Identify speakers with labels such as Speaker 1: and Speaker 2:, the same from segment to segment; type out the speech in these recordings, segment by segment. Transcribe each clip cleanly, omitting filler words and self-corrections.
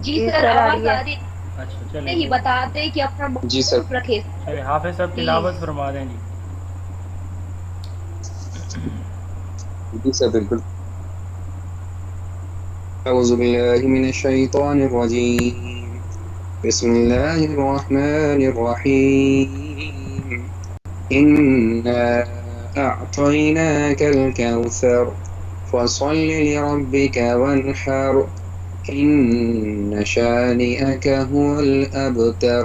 Speaker 1: जी
Speaker 2: जी
Speaker 1: sir,
Speaker 2: sir आ
Speaker 1: आवाज
Speaker 2: रही है।
Speaker 1: आ रही
Speaker 3: अच्छा
Speaker 1: है।
Speaker 3: चले
Speaker 1: ही
Speaker 3: जी।
Speaker 1: बताते कि अपना
Speaker 4: जी सर।
Speaker 1: मौक़िफ़ रखे
Speaker 3: चले हाफिज़ साहब
Speaker 1: प्लीज।
Speaker 3: तिलावत फरमा दें जी।
Speaker 4: जी सर बिल्कुल। अऊज़ु बिल्लाहि मिनश शैतानिर रजीम। बिस्मिल्लाहिर रहमानिर रहीम। इन्ना अअतैनाकल कौसर फसल्लि लिरब्बिका वन्हर इन्न शानिअक हुवल अबतर।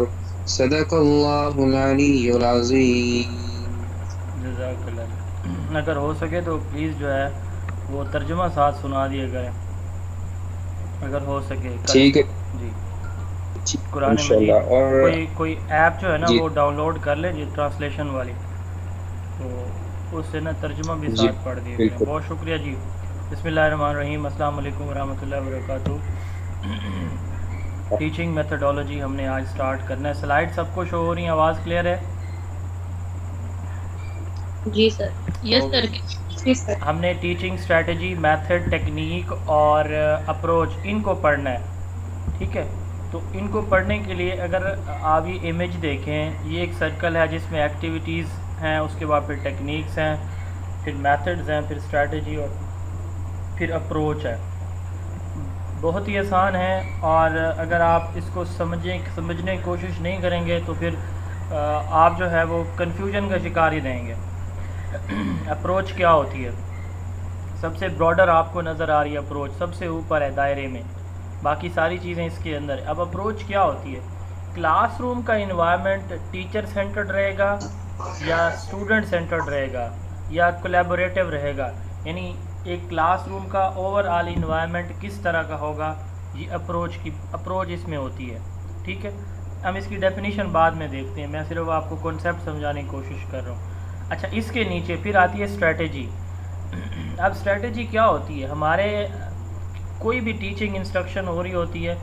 Speaker 4: सदक़ल्लाहुल अलिय्युल अज़ीम।
Speaker 3: जज़ाकल्लाह। अगर हो सके तो प्लीज़ जो है वो तर्जुमा साथ सुना दिया करें, अगर हो सके कल
Speaker 4: ठीक
Speaker 3: से।
Speaker 4: है।
Speaker 3: जी।
Speaker 4: ठीक है
Speaker 3: कुरान मजीद
Speaker 4: इंशाल्लाह। और
Speaker 3: कोई कोई ऐप जो है ना
Speaker 4: जी
Speaker 3: वो डाउनलोड कर लें जी, ट्रांसलेशन वाली, तो उससे ना तर्जुमा भी
Speaker 4: जी
Speaker 3: साथ पढ़ दिया करें।
Speaker 4: बिल्कुल।
Speaker 3: बहुत शुक्रिया जी। बिस्मिल्लाहिर्रहमानिर्रहीम। अस्सलाम वालेकुम रहमतुल्लाहि व बरकातुहू। टीचिंग मेथडोलॉजी हमने आज स्टार्ट करना है। स्लाइड सबको शो हो रही हैं? आवाज़ क्लियर है?
Speaker 2: जी सर।
Speaker 3: तो
Speaker 2: यस सर। जी सर।
Speaker 3: हमने टीचिंग स्ट्रेटजी, मेथड, टेक्निक और अप्रोच इनको पढ़ना है, ठीक है। तो इनको पढ़ने के लिए अगर आप ये इमेज देखें, ये एक सर्कल है जिसमें एक्टिविटीज़ हैं, उसके बाद फिर टेक्निक्स हैं, फिर मेथड्स हैं, फिर स्ट्रेटजी और फिर अप्रोच है। बहुत ही आसान है, और अगर आप इसको समझने की कोशिश नहीं करेंगे तो फिर आप जो है वो कन्फ्यूजन का शिकार ही रहेंगे। अप्रोच क्या होती है? सबसे ब्रॉडर आपको नज़र आ रही है अप्रोच, सबसे ऊपर है दायरे में, बाकी सारी चीज़ें इसके अंदर है। अब अप्रोच क्या होती है? क्लासरूम का इन्वायरमेंट टीचर सेंटर्ड रहेगा या स्टूडेंट सेंटर्ड रहेगा या कोलैबोरेटिव रहेगा, यानी एक क्लासरूम का ओवरऑल इन्वायरमेंट किस तरह का होगा, ये अप्रोच इसमें होती है, ठीक है। हम इसकी डेफिनेशन बाद में देखते हैं, मैं सिर्फ आपको कॉन्सेप्ट समझाने की कोशिश कर रहा हूँ। अच्छा, इसके नीचे फिर आती है स्ट्रेटजी। अब स्ट्रेटजी क्या होती है? हमारे कोई भी टीचिंग इंस्ट्रक्शन हो रही होती है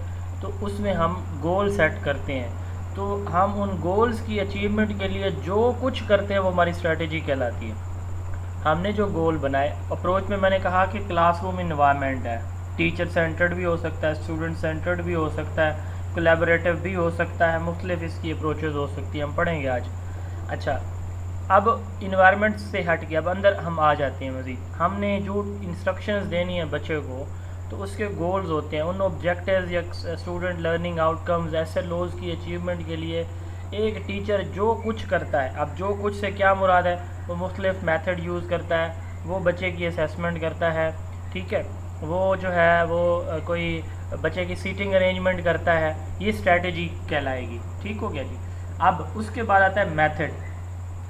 Speaker 3: तो उसमें हम गोल सेट करते हैं, तो हम उन गोल्स की अचीवमेंट के लिए जो कुछ करते हैं वो हमारी स्ट्रेटजी कहलाती है। हमने जो गोल बनाए, अप्रोच में मैंने कहा कि क्लासरूम इन्वायरमेंट है, टीचर सेंटर्ड भी हो सकता है, स्टूडेंट सेंटर्ड भी हो सकता है, कोलैबोरेटिव भी हो सकता है, मुख्तलिफ इसकी अप्रोचेज़ हो सकती है, हम पढ़ेंगे आज। अच्छा, अब इन्वायरमेंट से हट के अब अंदर हम आ जाते हैं। मज़ीद हमने जो इंस्ट्रक्शंस देनी है बच्चे को, तो उसके गोल्स होते हैं, उन ऑब्जेक्टिव्स या स्टूडेंट लर्निंग आउटकम्स, ऐसे लॉज की अचीवमेंट के लिए एक टीचर जो कुछ करता है, अब जो कुछ से क्या मुराद है, वो मुख्तलिफ मेथड यूज़ करता है, वो बच्चे की असेसमेंट करता है, ठीक है, वो जो है वो कोई बच्चे की सीटिंग अरेंजमेंट करता है, ये स्ट्रेटजी कहलाएगी। ठीक हो गया जी। अब उसके बाद आता है मेथड।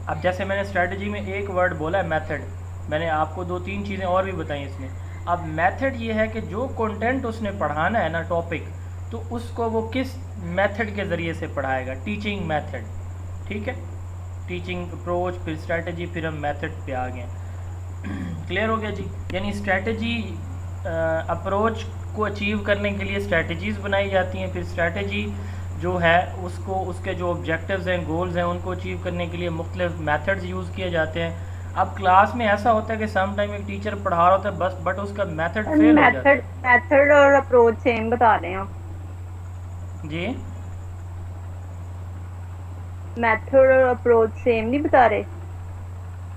Speaker 3: अब जैसे मैंने स्ट्रेटजी में एक वर्ड बोला है मेथड, मैंने आपको दो तीन चीज़ें और भी बताई इसमें। अब मेथड ये है कि जो कंटेंट उसने पढ़ाना है ना, टॉपिक, तो उसको वो किस मेथड के ज़रिए से पढ़ाएगा, टीचिंग मेथड, ठीक है। टीचिंग अप्रोच, फिर स्ट्रेटजी, फिर हम मेथड पे आ गए। क्लियर हो गया जी। यानी स्ट्रेटजी, अप्रोच को अचीव करने के लिए स्ट्रेटजीज़ बनाई जाती हैं, फिर स्ट्रेटजी जो है उसको, उसके जो ऑब्जेक्टिव्स हैं, गोल्स हैं, उनको अचीव करने के लिए मुख्तलिफ मेथड्स यूज़ किए जाते हैं। अब क्लास में ऐसा होता है कि सम टाइम एक टीचर पढ़ा रहा होता है बस, बट उसका मेथड फेल हो जाता
Speaker 2: मेथड
Speaker 3: है।
Speaker 2: मेथड और अप्रोच सेम बता रहे हैं आप?
Speaker 3: जी,
Speaker 2: मेथड और अप्रोच सेम नहीं बता रहे?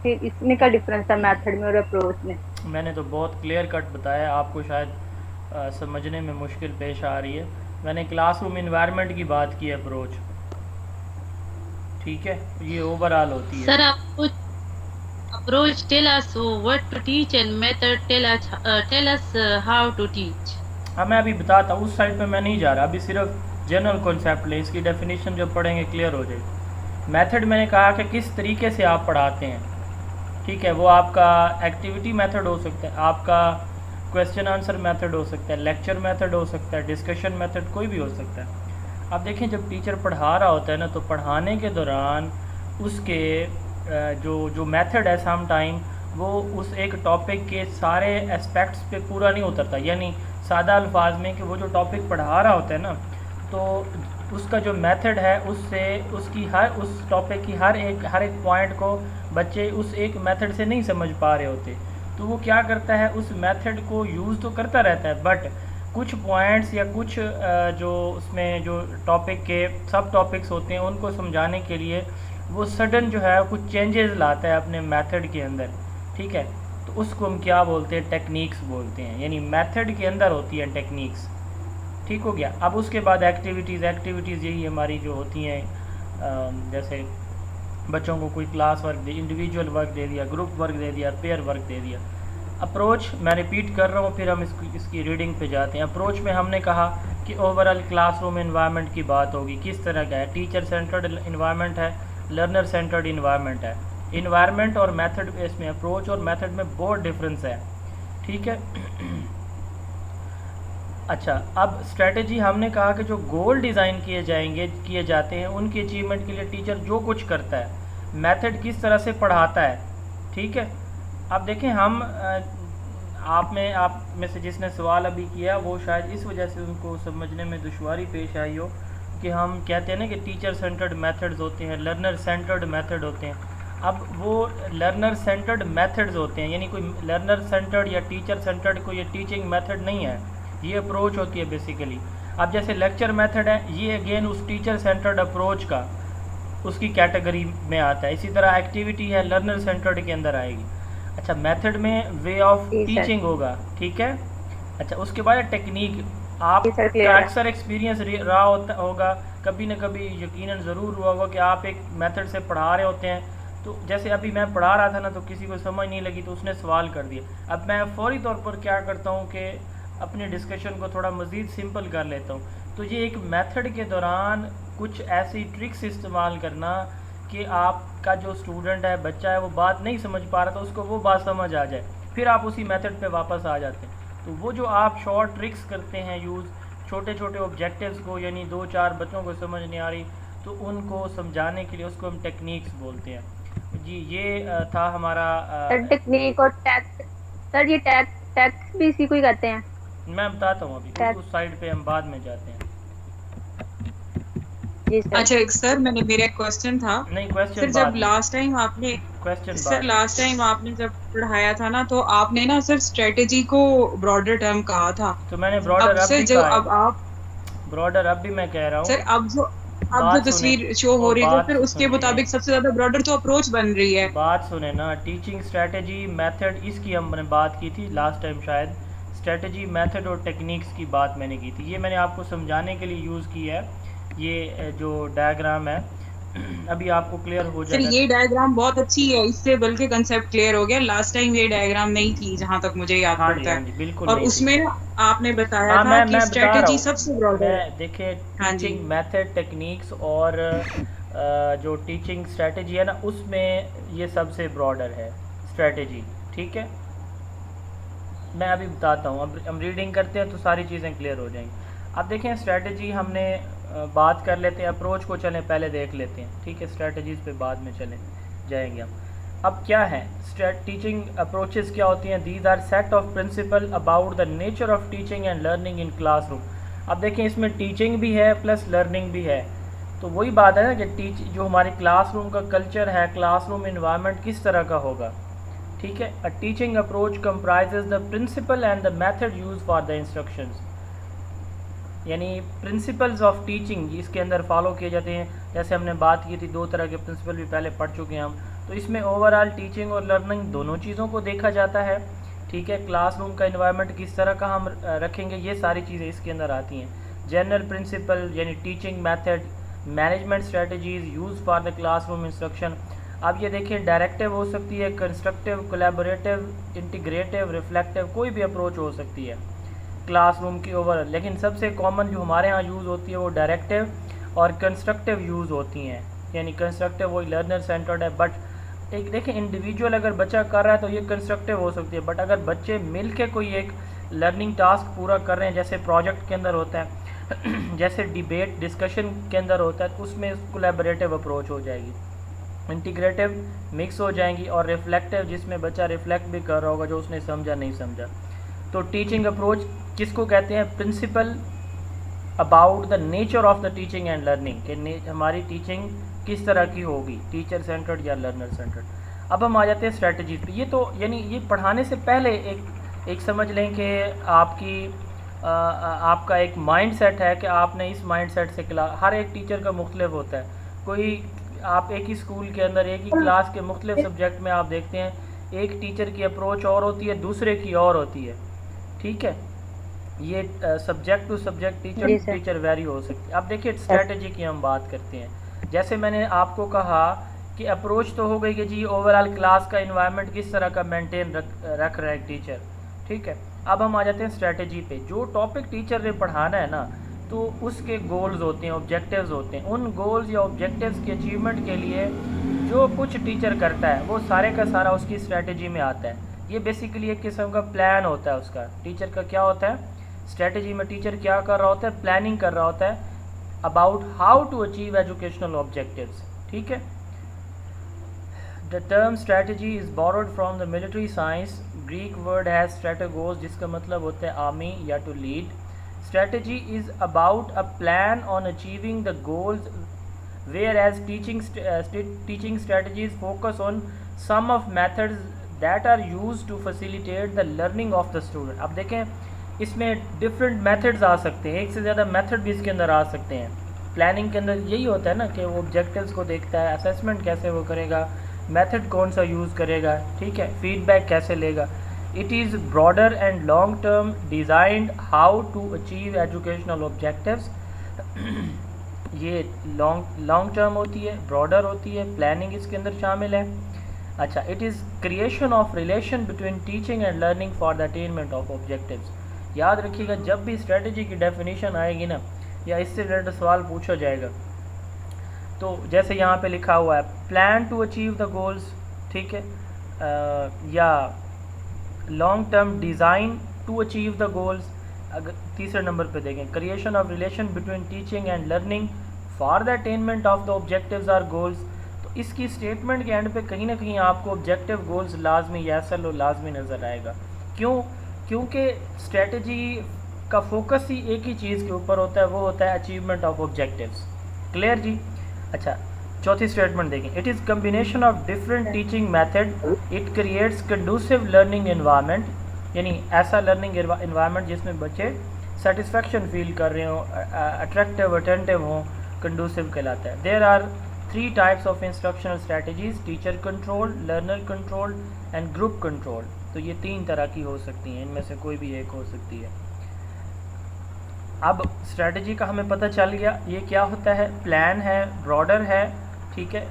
Speaker 2: फिर इसमें क्या डिफरेंस है मेथड में और अप्रोच में?
Speaker 3: मैंने तो बहुत क्लियर कट बताया, आपको शायद समझने में मुश्किल पेश आ रही है। मैंने क्लासरूम इन्वायरमेंट की बात की, अप्रोच, ठीक है, ये ओवरऑल होती है।
Speaker 5: Sir, approach tell us what to teach and method tell us how to teach.
Speaker 3: हाँ, मैं अभी बताता हूँ, उस साइड पे मैं नहीं जा रहा, अभी सिर्फ जनरल कॉन्सेप्ट ले, इसकी डेफिनेशन जब पढ़ेंगे क्लियर हो जाएगी। मेथड मैंने कहा कि किस तरीके से आप पढ़ाते हैं, ठीक है, वो आपका एक्टिविटी मेथड हो सकता है, आपका क्वेश्चन आंसर मेथड हो सकता है, लेक्चर मेथड हो सकता है, डिस्कशन मेथड, कोई भी हो सकता है। अब देखें, जब टीचर पढ़ा रहा होता है ना, तो पढ़ाने के दौरान उसके जो जो मेथड है सम टाइम वो उस एक टॉपिक के सारे एस्पेक्ट्स पे पूरा नहीं उतरता, यानी सादा अल्फाज में कि वो जो टॉपिक पढ़ा रहा होता है ना, तो उसका जो मेथड है उससे उसकी उस टॉपिक की हर एक पॉइंट को बच्चे उस एक मेथड से नहीं समझ पा रहे होते। तो वो क्या करता है, उस मेथड को यूज़ तो करता रहता है, बट कुछ पॉइंट्स या कुछ जो उसमें जो टॉपिक के सब टॉपिक्स होते हैं उनको समझाने के लिए वो सडन जो है कुछ चेंजेस लाता है अपने मेथड के अंदर, ठीक है। तो उसको हम क्या बोलते हैं, टेक्निक्स बोलते हैं, यानी मेथड के अंदर होती हैं टेक्निक्स, ठीक हो गया। अब उसके बाद एक्टिविटीज़ यही हमारी जो होती हैं, जैसे बच्चों को कोई क्लास वर्क दे, इंडिविजुअल वर्क दे दिया, ग्रुप वर्क दे दिया, पेयर वर्क दे दिया। अप्रोच मैं रिपीट कर रहा हूँ, फिर हम इसकी रीडिंग पे जाते हैं। अप्रोच में हमने कहा कि ओवरऑल क्लासरूम एनवायरनमेंट की बात होगी, किस तरह का है, टीचर सेंटर्ड इन्वायरमेंट है, लर्नर सेंटर्ड इन्वायरमेंट है। इन्वायरमेंट और मेथड इसमें अप्रोच और मेथड में बहुत डिफरेंस है, ठीक है। अच्छा, अब स्ट्रेटजी हमने कहा कि जो गोल डिज़ाइन किए जाते हैं उनकी अचीवमेंट के लिए टीचर जो कुछ करता है, मेथड किस तरह से पढ़ाता है, ठीक है। अब देखें हम आप में से जिसने सवाल अभी किया वो शायद इस वजह से उनको समझने में दुश्वारी पेश आई हो कि हम कहते हैं ना कि टीचर सेंटर्ड मेथड्स होते हैं, लर्नर सेंटर्ड मेथड होते हैं। अब वो लर्नर सेंटर्ड मेथड्स होते हैं, यानी कोई लर्नर सेंटर्ड या टीचर सेंटर्ड कोई टीचिंग मेथड नहीं है, ये अप्रोच होती है बेसिकली। अब जैसे लेक्चर मेथड है, ये अगेन उस टीचर सेंटर्ड अप्रोच का उसकी कैटेगरी में आता है। इसी तरह एक्टिविटी है, लर्नर सेंटर्ड के अंदर आएगी। अच्छा, मेथड में वे ऑफ टीचिंग होगा, ठीक है। अच्छा, उसके बाद टेक्निक, आपका अक्सर एक्सपीरियंस रहा होगा, कभी ना कभी यकीनन ज़रूर हुआ होगा कि आप एक मेथड से पढ़ा रहे होते हैं, तो जैसे अभी मैं पढ़ा रहा था ना, तो किसी को समझ नहीं लगी तो उसने सवाल कर दिया। अब मैं फ़ौरी तौर पर क्या करता हूँ कि अपने डिस्कशन को थोड़ा मज़ीद सिंपल कर लेता हूँ। तो ये एक मेथड के दौरान कुछ ऐसी ट्रिक्स इस्तेमाल करना कि आपका जो स्टूडेंट है, बच्चा है, वो बात नहीं समझ पा रहा, तो उसको वो बात समझ आ जाए, फिर आप उसी मेथड पे वापस आ जाते हैं। तो वो जो आप शॉर्ट ट्रिक्स करते हैं यूज़, छोटे छोटे ऑब्जेक्टिव्स को, यानी 2-4 बच्चों को समझ नहीं आ रही तो उनको समझाने के लिए, उसको हम टेक्निक्स बोलते हैं जी। ये था हमारा
Speaker 2: टेक्निक और टैक्स। सर ये टैक्स भी इसी को ही कहते हैं?
Speaker 3: मैं बताता हूँ अभी, उस साइड पे हम बाद में जाते हैं।
Speaker 1: अच्छा एक सर, मेरा एक क्वेश्चन था।
Speaker 3: नहीं, क्वेश्चन
Speaker 1: सर जब लास्ट टाइम आपने जब पढ़ाया था ना, तो आपने ना सर स्ट्रेटेजी को ब्रॉडर टर्म कहा था।
Speaker 3: तो मैंने ब्रॉडर अब भी कहा है।
Speaker 1: अब आप
Speaker 3: ब्रॉडर अब भी मैं कह रहा हूँ
Speaker 1: सर, अब जो तस्वीर शो हो रही है, फिर उसके मुताबिक सबसे ज्यादा ब्रॉडर तो अप्रोच बन रही है।
Speaker 3: बात सुने ना, टीचिंग स्ट्रेटेजी मेथड, इसकी हमने बात की थी लास्ट टाइम शायद। स्ट्रेटेजी मेथड और टेक्निक्स की बात मैंने की थी, ये मैंने आपको समझाने के लिए यूज़ की है। ये जो डायग्राम है अभी आपको क्लियर हो जाएगा।
Speaker 1: सर ये डायग्राम बहुत अच्छी है, इससे बल्कि कंसेप्ट क्लियर हो गया। लास्ट टाइम ये डायग्राम नहीं थी जहाँ तक मुझे याद पड़ता है।
Speaker 3: बिल्कुल।
Speaker 1: और उसमें आपने बताया था कि स्ट्रेटेजी सबसे ब्रॉडर।
Speaker 3: देखिए, टीचिंग मेथड, टेक्निक्स और जो टीचिंग स्ट्रेटेजी है ना, उसमें ये सबसे ब्रॉडर है स्ट्रेटेजी, ठीक है। मैं अभी बताता हूँ, अब हम रीडिंग करते हैं तो सारी चीज़ें क्लियर हो जाएंगी। अब देखें, स्ट्रेटजी हमने बात कर लेते हैं, अप्रोच को चलें पहले देख लेते हैं, ठीक है। स्ट्रेटजीज़ पे बाद में चले जाएंगे हम। अब क्या है टीचिंग अप्रोचेस, क्या होती हैं? These are set of principle about the nature of teaching and learning in classroom. अब देखें, इसमें टीचिंग भी है प्लस लर्निंग भी है, तो वही बात है ना कि जो हमारे क्लासरूम का कल्चर है, क्लासरूम इन्वायरमेंट किस तरह का होगा, ठीक है। A teaching approach comprises the principle and the method use for the instructions, यानी प्रिंसिपल्स ऑफ टीचिंग इसके अंदर फॉलो किए जाते हैं। जैसे हमने बात की थी, 2 तरह के प्रिंसिपल भी पहले पढ़ चुके हैं हम। तो इसमें ओवरऑल टीचिंग और लर्निंग दोनों चीज़ों को देखा जाता है, ठीक है। क्लासरूम का इन्वायरमेंट किस तरह का हम रखेंगे, ये सारी चीज़ें इसके अंदर आती हैं। जनरल प्रिंसिपल यानी teaching method, management strategies use for the classroom instruction. अब ये देखिए, डायरेक्टिव हो सकती है, कंस्ट्रक्टिव, कोलैबोरेटिव, इंटीग्रेटिव, रिफ्लेक्टिव, कोई भी अप्रोच हो सकती है क्लासरूम की ओवरऑल। लेकिन सबसे कॉमन जो हमारे यहाँ यूज़ होती है वो डायरेक्टिव और कंस्ट्रक्टिव यूज़ होती हैं, यानी कंस्ट्रक्टिव वही लर्नर सेंटर्ड है। बट एक देखें, इंडिविजुअल अगर बच्चा कर रहा है तो ये कंस्ट्रक्टिव हो सकती है, बट अगर बच्चे मिल के कोई एक लर्निंग टास्क पूरा कर रहे हैं, जैसे प्रोजेक्ट के अंदर होता है जैसे डिबेट डिस्कशन के अंदर होता है, तो उसमें कोलैबोरेटिव अप्रोच हो जाएगी, इंटीग्रेटिव मिक्स हो जाएंगी, और रिफ्लेक्टिव जिसमें बच्चा रिफ्लेक्ट भी कर रहा होगा जो उसने समझा नहीं समझा। तो टीचिंग अप्रोच किसको कहते हैं? Principle about the nature of the teaching and learning, कि हमारी टीचिंग किस तरह की होगी, टीचर सेंटर्ड या लर्नर सेंटर्ड। अब हम आ जाते हैं स्ट्रेटजी पे। ये तो यानी ये पढ़ाने से पहले एक समझ लें कि आपकी आपका एक माइंड सेट है कि आपने इस माइंड सेट से हर एक टीचर का मुख्तलिफ होता है। कोई आप एक ही स्कूल के अंदर एक ही क्लास के मुख्तलिफ सब्जेक्ट में आप देखते हैं एक टीचर की अप्रोच और होती है, दूसरे की और होती है। ठीक है, ये subject to subject teacher vary हो सकती है। अब देखिए स्ट्रेटजी की हम बात करते हैं। जैसे मैंने आपको कहा कि अप्रोच तो हो गई कि जी ओवरऑल क्लास का इन्वायरमेंट किस तरह का मेंटेन रख रहा है एक टीचर। ठीक है, अब हम आ जाते हैं स्ट्रेटजी पे। जो टॉपिक टीचर ने पढ़ाना है ना, तो उसके गोल्स होते हैं, ऑब्जेक्टिव्स होते हैं। उन गोल्स या ऑब्जेक्टिव्स के अचीवमेंट के लिए जो कुछ टीचर करता है वो सारे का सारा उसकी स्ट्रेटजी में आता है। ये बेसिकली एक किस्म का प्लान होता है उसका। टीचर का क्या होता है, स्ट्रेटजी में टीचर क्या कर रहा होता है, प्लानिंग कर रहा होता है about how to achieve educational objectives. ठीक है, the term strategy is borrowed from the military science. Greek word है स्ट्रेटेगोस, जिसका मतलब होता है आर्मी या to lead. Strategy is about a plan on achieving the goals, whereas teaching strategies focus on some of methods that are use to facilitate the learning of the student. अब देखें इसमें different methods आ सकते हैं, एक से ज़्यादा method भी इसके अंदर आ सकते हैं। प्लानिंग के अंदर यही होता है ना कि वो ऑब्जेक्टिव्स को देखता है, असेसमेंट कैसे वो करेगा, मेथड कौन सा यूज़ करेगा, ठीक है, फीडबैक कैसे लेगा। It is broader and long term designed how to achieve educational objectives. ये लॉन्ग टर्म होती है, ब्रॉडर होती है, प्लानिंग इसके अंदर शामिल है। अच्छा, it is creation of relation between teaching and learning for the attainment of objectives. याद रखिएगा जब भी स्ट्रेटजी की डेफिनेशन आएगी ना, या इससे रिलेटेड सवाल पूछा जाएगा, तो जैसे यहाँ पे लिखा हुआ है plan to achieve the goals, ठीक है, या long term design to achieve the goals. अगर तीसरे नंबर पे देखें creation of relation between teaching and learning for the attainment of the objectives or goals. तो इसकी स्टेटमेंट के एंड पे कहीं ना कहीं आपको ऑब्जेक्टिव गोल्स लाजमी यासल और लाजमी नज़र आएगा। क्यों? क्योंकि स्ट्रेटजी का फोकस ही एक ही चीज़ के ऊपर होता है, वो होता है अचीवमेंट ऑफ ऑब्जेक्टिव्स। क्लियर जी? अच्छा, चौथी स्टेटमेंट देखें, it is combination of different teaching method, it creates conducive learning environment, यानी ऐसा लर्निंग एनवायरनमेंट जिसमें बच्चे सेटिस्फेक्शन फील कर रहे हों, अट्रैक्टिव अटेंटिव हों, कंडूसिव कहलाता है। There are 3 types of instructional strategies, teacher control, learner control and group control. तो ये 3 तरह की हो सकती हैं, इनमें से कोई भी एक हो सकती है। अब स्ट्रेटजी का हमें पता चल गया ये क्या होता है, प्लान है, ब्रॉडर है, ठीक है,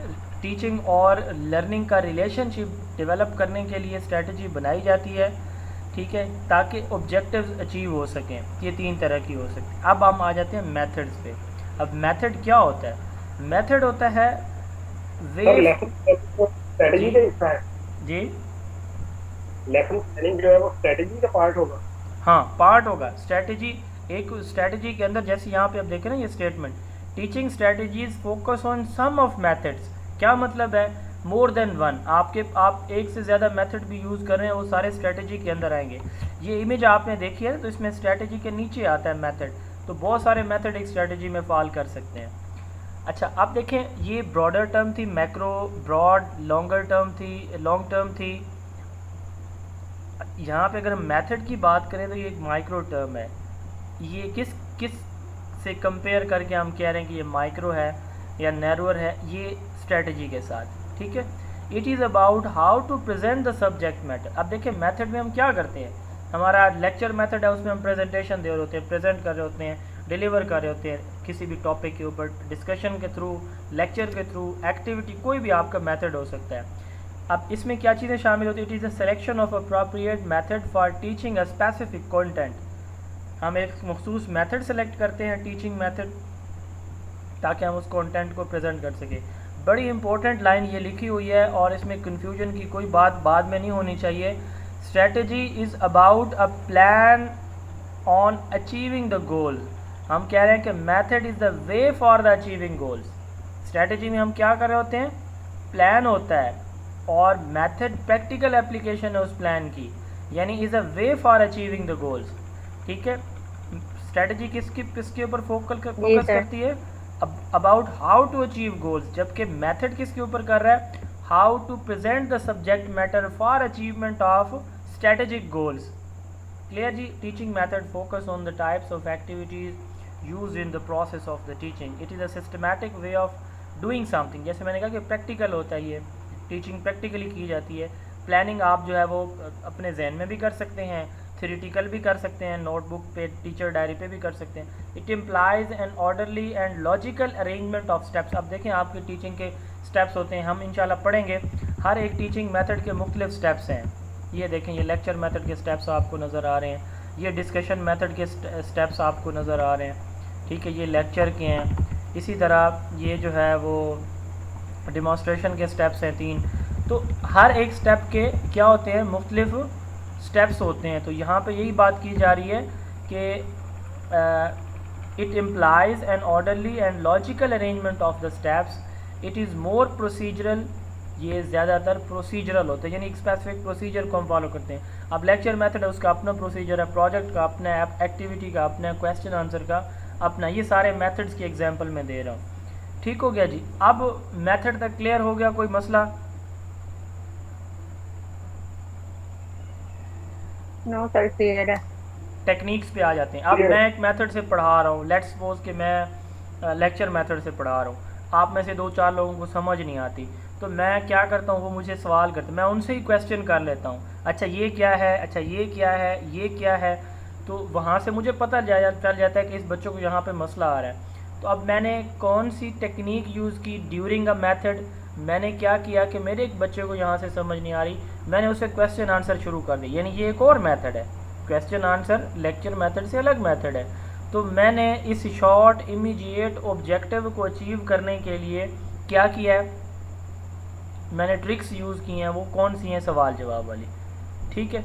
Speaker 3: टीचिंग और लर्निंग का रिलेशनशिप डेवलप करने के लिए स्ट्रेटजी बनाई जाती है, ठीक है, ताकि ऑब्जेक्टिव्स अचीव हो सकें। ये 3 तरह की हो सकती है। अब हम आ जाते हैं मेथड्स पे। अब मेथड क्या होता है? मेथड होता है वे
Speaker 6: स्ट्रेटजी का हिस्सा है
Speaker 3: जी,
Speaker 6: लेसन प्लानिंग जो है वो स्ट्रेटजी का पार्ट होगा।
Speaker 3: हाँ, पार्ट होगा। स्ट्रेटजी, एक स्ट्रेटजी के अंदर जैसे यहाँ पे आप देखें ना ये statement, teaching strategies focus on some of methods. क्या मतलब है? More than one. आप एक से ज़्यादा मेथड भी यूज़ कर रहे हैं, वो सारे स्ट्रेटजी के अंदर आएंगे। ये इमेज आपने देखी है तो इसमें स्ट्रेटजी के नीचे आता है मेथड, तो बहुत सारे मेथड एक स्ट्रेटजी में फॉल कर सकते हैं। अच्छा, अब देखें ये ब्रॉडर टर्म थी, मैक्रो, ब्रॉड, लॉन्गर टर्म थी, लॉन्ग टर्म थी। यहाँ पे अगर हम मेथड की बात करें तो ये एक माइक्रो टर्म है। ये किस से कंपेयर करके हम कह रहे हैं कि ये माइक्रो है या नैरोअर है? ये स्ट्रेटजी के साथ, ठीक है। It is about how to present the subject matter. अब देखिए मेथड में हम क्या करते हैं, हमारा लेक्चर मेथड है, उसमें हम प्रेजेंटेशन दे रहे होते हैं, प्रेजेंट कर रहे होते हैं, डिलीवर कर रहे होते हैं किसी भी टॉपिक के ऊपर, डिस्कशन के थ्रू, लेक्चर के थ्रू, एक्टिविटी, कोई भी आपका मेथड हो सकता है। अब इसमें क्या चीज़ें शामिल होती है? It is a selection of appropriate method for teaching a specific content. हम एक मखसूस मेथड सेलेक्ट करते हैं, टीचिंग मेथड, ताकि हम उस कंटेंट को प्रेजेंट कर सकें। बड़ी इंपॉर्टेंट लाइन ये लिखी हुई है और इसमें कन्फ्यूजन की कोई बात बाद में नहीं होनी चाहिए। Strategy is about a plan on achieving the goal. हम कह रहे हैं कि method is the way for the achieving goals. Strategy में हम क्या कर रहे होते हैं? प्लान होता है और मेथड प्रैक्टिकल एप्लीकेशन है उस प्लान की, यानी is a way for achieving the goals, ठीक है। स्ट्रेटजी किसके ऊपर फोकस करती है? About how to achieve goals, जबकि मेथड किसके ऊपर कर रहा है? How to present the subject matter for achievement of strategic goals. Clear जी। Teaching method focus on the types of activities use in the process of the teaching. It is a systematic way of doing something. जैसे मैंने कहा कि practical होता है, ये teaching practically की जाती है। प्लानिंग आप जो है वो अपने जहन में भी कर सकते हैं, थ्योरेटिकल भी कर सकते हैं, नोटबुक पे, टीचर डायरी पे भी कर सकते हैं। It implies an orderly and logical arrangement of steps. अब देखें आपके टीचिंग के स्टेप्स होते हैं, हम इंशाल्लाह पढ़ेंगे। हर एक टीचिंग मेथड के मुख्तलिफ स्टेप्स हैं। ये देखें, ये लेक्चर मेथड के स्टेप्स आपको नज़र आ रहे हैं, ये डिस्कशन मेथड के स्टेप्स आपको नज़र आ रहे हैं, ठीक है, ये लेक्चर के हैं। इसी तरह ये जो है वो डिमॉन्स्ट्रेशन के स्टेप्स हैं 3। तो हर एक स्टेप के क्या होते हैं, मुख्तलिफ स्टेप्स होते हैं। तो यहाँ पे यही बात की जा रही है कि it implies an orderly and logical arrangement of the steps. It is more procedural, ये ज़्यादातर प्रोसीजरल होते हैं, यानी एक स्पेसिफिक प्रोसीजर को हम फॉलो करते हैं। अब लेक्चर मेथड है, उसका अपना प्रोसीजर है, प्रोजेक्ट का अपना है, एक्टिविटी का अपना है, क्वेश्चन आंसर का अपना। ये सारे मेथड्स की एग्जांपल मैं दे रहा हूँ। ठीक हो गया जी। अब मेथड तक क्लियर हो गया, कोई मसला?
Speaker 2: नो सर, क्लियर है।
Speaker 3: टेक्निक्स पे आ जाते हैं। अब मैं एक मेथड से पढ़ा रहा हूँ, लेट्स सपोज कि मैं लेक्चर मेथड से पढ़ा रहा हूँ, आप में से 2-4 लोगों को समझ नहीं आती, तो मैं क्या करता हूँ, वो मुझे सवाल करते, मैं उनसे ही क्वेश्चन कर लेता हूँ, अच्छा ये क्या है, अच्छा ये क्या है, ये क्या है। तो वहाँ से मुझे पता चल जाता है कि इस बच्चों को यहाँ पे मसला आ रहा है। तो अब मैंने कौन सी टेक्निक यूज़ की ड्यूरिंग अ मेथड, मैंने क्या किया कि मेरे एक बच्चे को यहाँ से समझ नहीं आ रही, मैंने उसे क्वेश्चन आंसर शुरू कर दी, यानी ये एक और मेथड है। क्वेश्चन आंसर लेक्चर मेथड से अलग मेथड है। तो मैंने इस शॉर्ट इमीडिएट ऑब्जेक्टिव को अचीव करने के लिए क्या किया है, मैंने ट्रिक्स यूज़ की हैं। वो कौन सी हैं? सवाल जवाब वाली, ठीक है।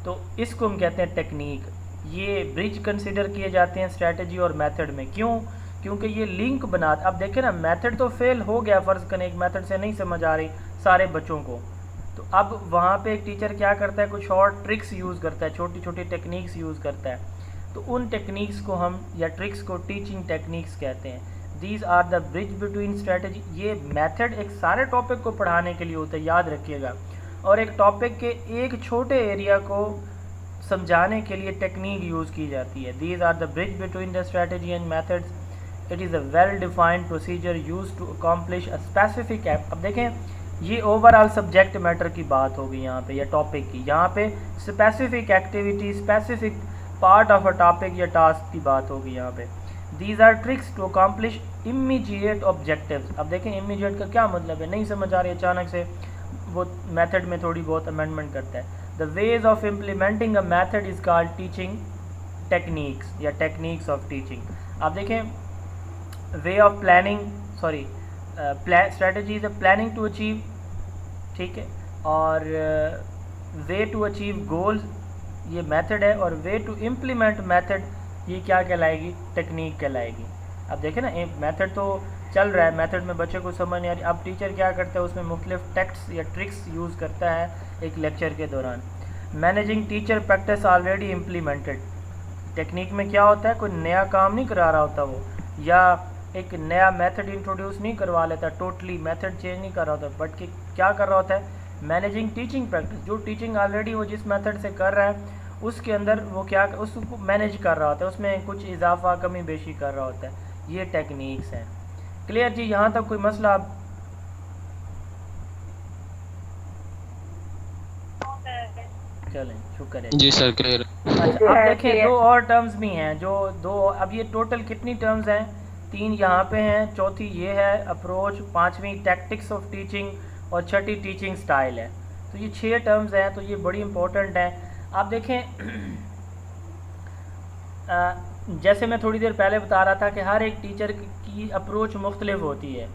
Speaker 3: तो इसको हम कहते हैं टेक्निक। ये ब्रिज कंसिडर किए जाते हैं स्ट्रेटजी और मेथड में। क्यों? क्योंकि ये लिंक बना, अब देखें ना, मेथड तो फेल हो गया, फ़र्ज़ करें एक मेथड से नहीं समझ आ रही सारे बच्चों को, तो अब वहाँ पे एक टीचर क्या करता है, कुछ शॉर्ट ट्रिक्स यूज़ करता है, छोटी छोटी टेक्निक्स यूज़ करता है। तो उन टेक्निक्स को हम या ट्रिक्स को टीचिंग टेक्निक्स कहते हैं। These are the bridge between strategy. ये मेथड एक सारे टॉपिक को पढ़ाने के लिए होता है, याद रखिएगा, और एक टॉपिक के एक छोटे एरिया को समझाने के लिए टेक्निक यूज़ की जाती है। These are the bridge between the strategy and methods. It is a well defined procedure use to accomplish a specific अब देखें, ये ओवरऑल सब्जेक्ट मैटर की बात होगी यहाँ पे, या टॉपिक की। यहाँ पे specific activity, specific part of a topic या टास्क की बात होगी यहाँ पे। These are tricks to accomplish immediate objectives. अब देखें इमीडिएट का क्या मतलब है, नहीं समझ आ रही अचानक से, वो मेथड में थोड़ी बहुत अमेंडमेंट करता है। The ways of implementing a method is called teaching techniques या टेक्निक्स ऑफ टीचिंग। अब देखें, way of planning, sorry strategy is a planning to achieve, ठीक है, और वे टू अचीव गोल्स ये मेथड है, और वे टू इम्प्लीमेंट मेथड ये क्या कहलाएगी, टेक्निक कहलाएगी। अब देखें ना, मेथड तो चल रहा है, मेथड में बच्चे को समझ नहीं आ रही, अब टीचर क्या करता है, उसमें मुख्तलिफ टेक्स्ट या ट्रिक्स यूज़ करता है एक लेक्चर के दौरान। Managing teacher practice already implemented. Technique में क्या होता है, कोई नया काम नहीं करा रहा होता वो, या एक नया मेथड इंट्रोड्यूस नहीं करवा लेता, टोटली मेथड चेंज नहीं कर रहा होता, बट कि क्या कर रहा होता है, मैनेजिंग टीचिंग प्रैक्टिस। जो टीचिंग ऑलरेडी वो जिस मेथड से कर रहा है उसके अंदर वो क्या उसको मैनेज कर रहा होता है, उसमें कुछ इजाफा कमी बेशी कर रहा होता है। ये टेक्निक्स हैं। क्लियर जी, यहाँ तक कोई मसला? चलें, शुक्र है
Speaker 4: जी सर, क्लियर।
Speaker 3: अच्छा, अब देखें दो और टर्म्स भी हैं, जो दो, अब ये टोटल कितनी टर्म्स हैं, 3 यहाँ पे हैं, चौथी ये है अप्रोच, 5वीं टैक्टिक्स ऑफ टीचिंग और 6ठी टीचिंग स्टाइल है। तो ये 6 टर्म्स हैं, तो ये बड़ी इंपॉर्टेंट हैं। आप देखें जैसे मैं थोड़ी देर पहले बता रहा था कि हर एक टीचर की अप्रोच मुख्तलिफ होती है,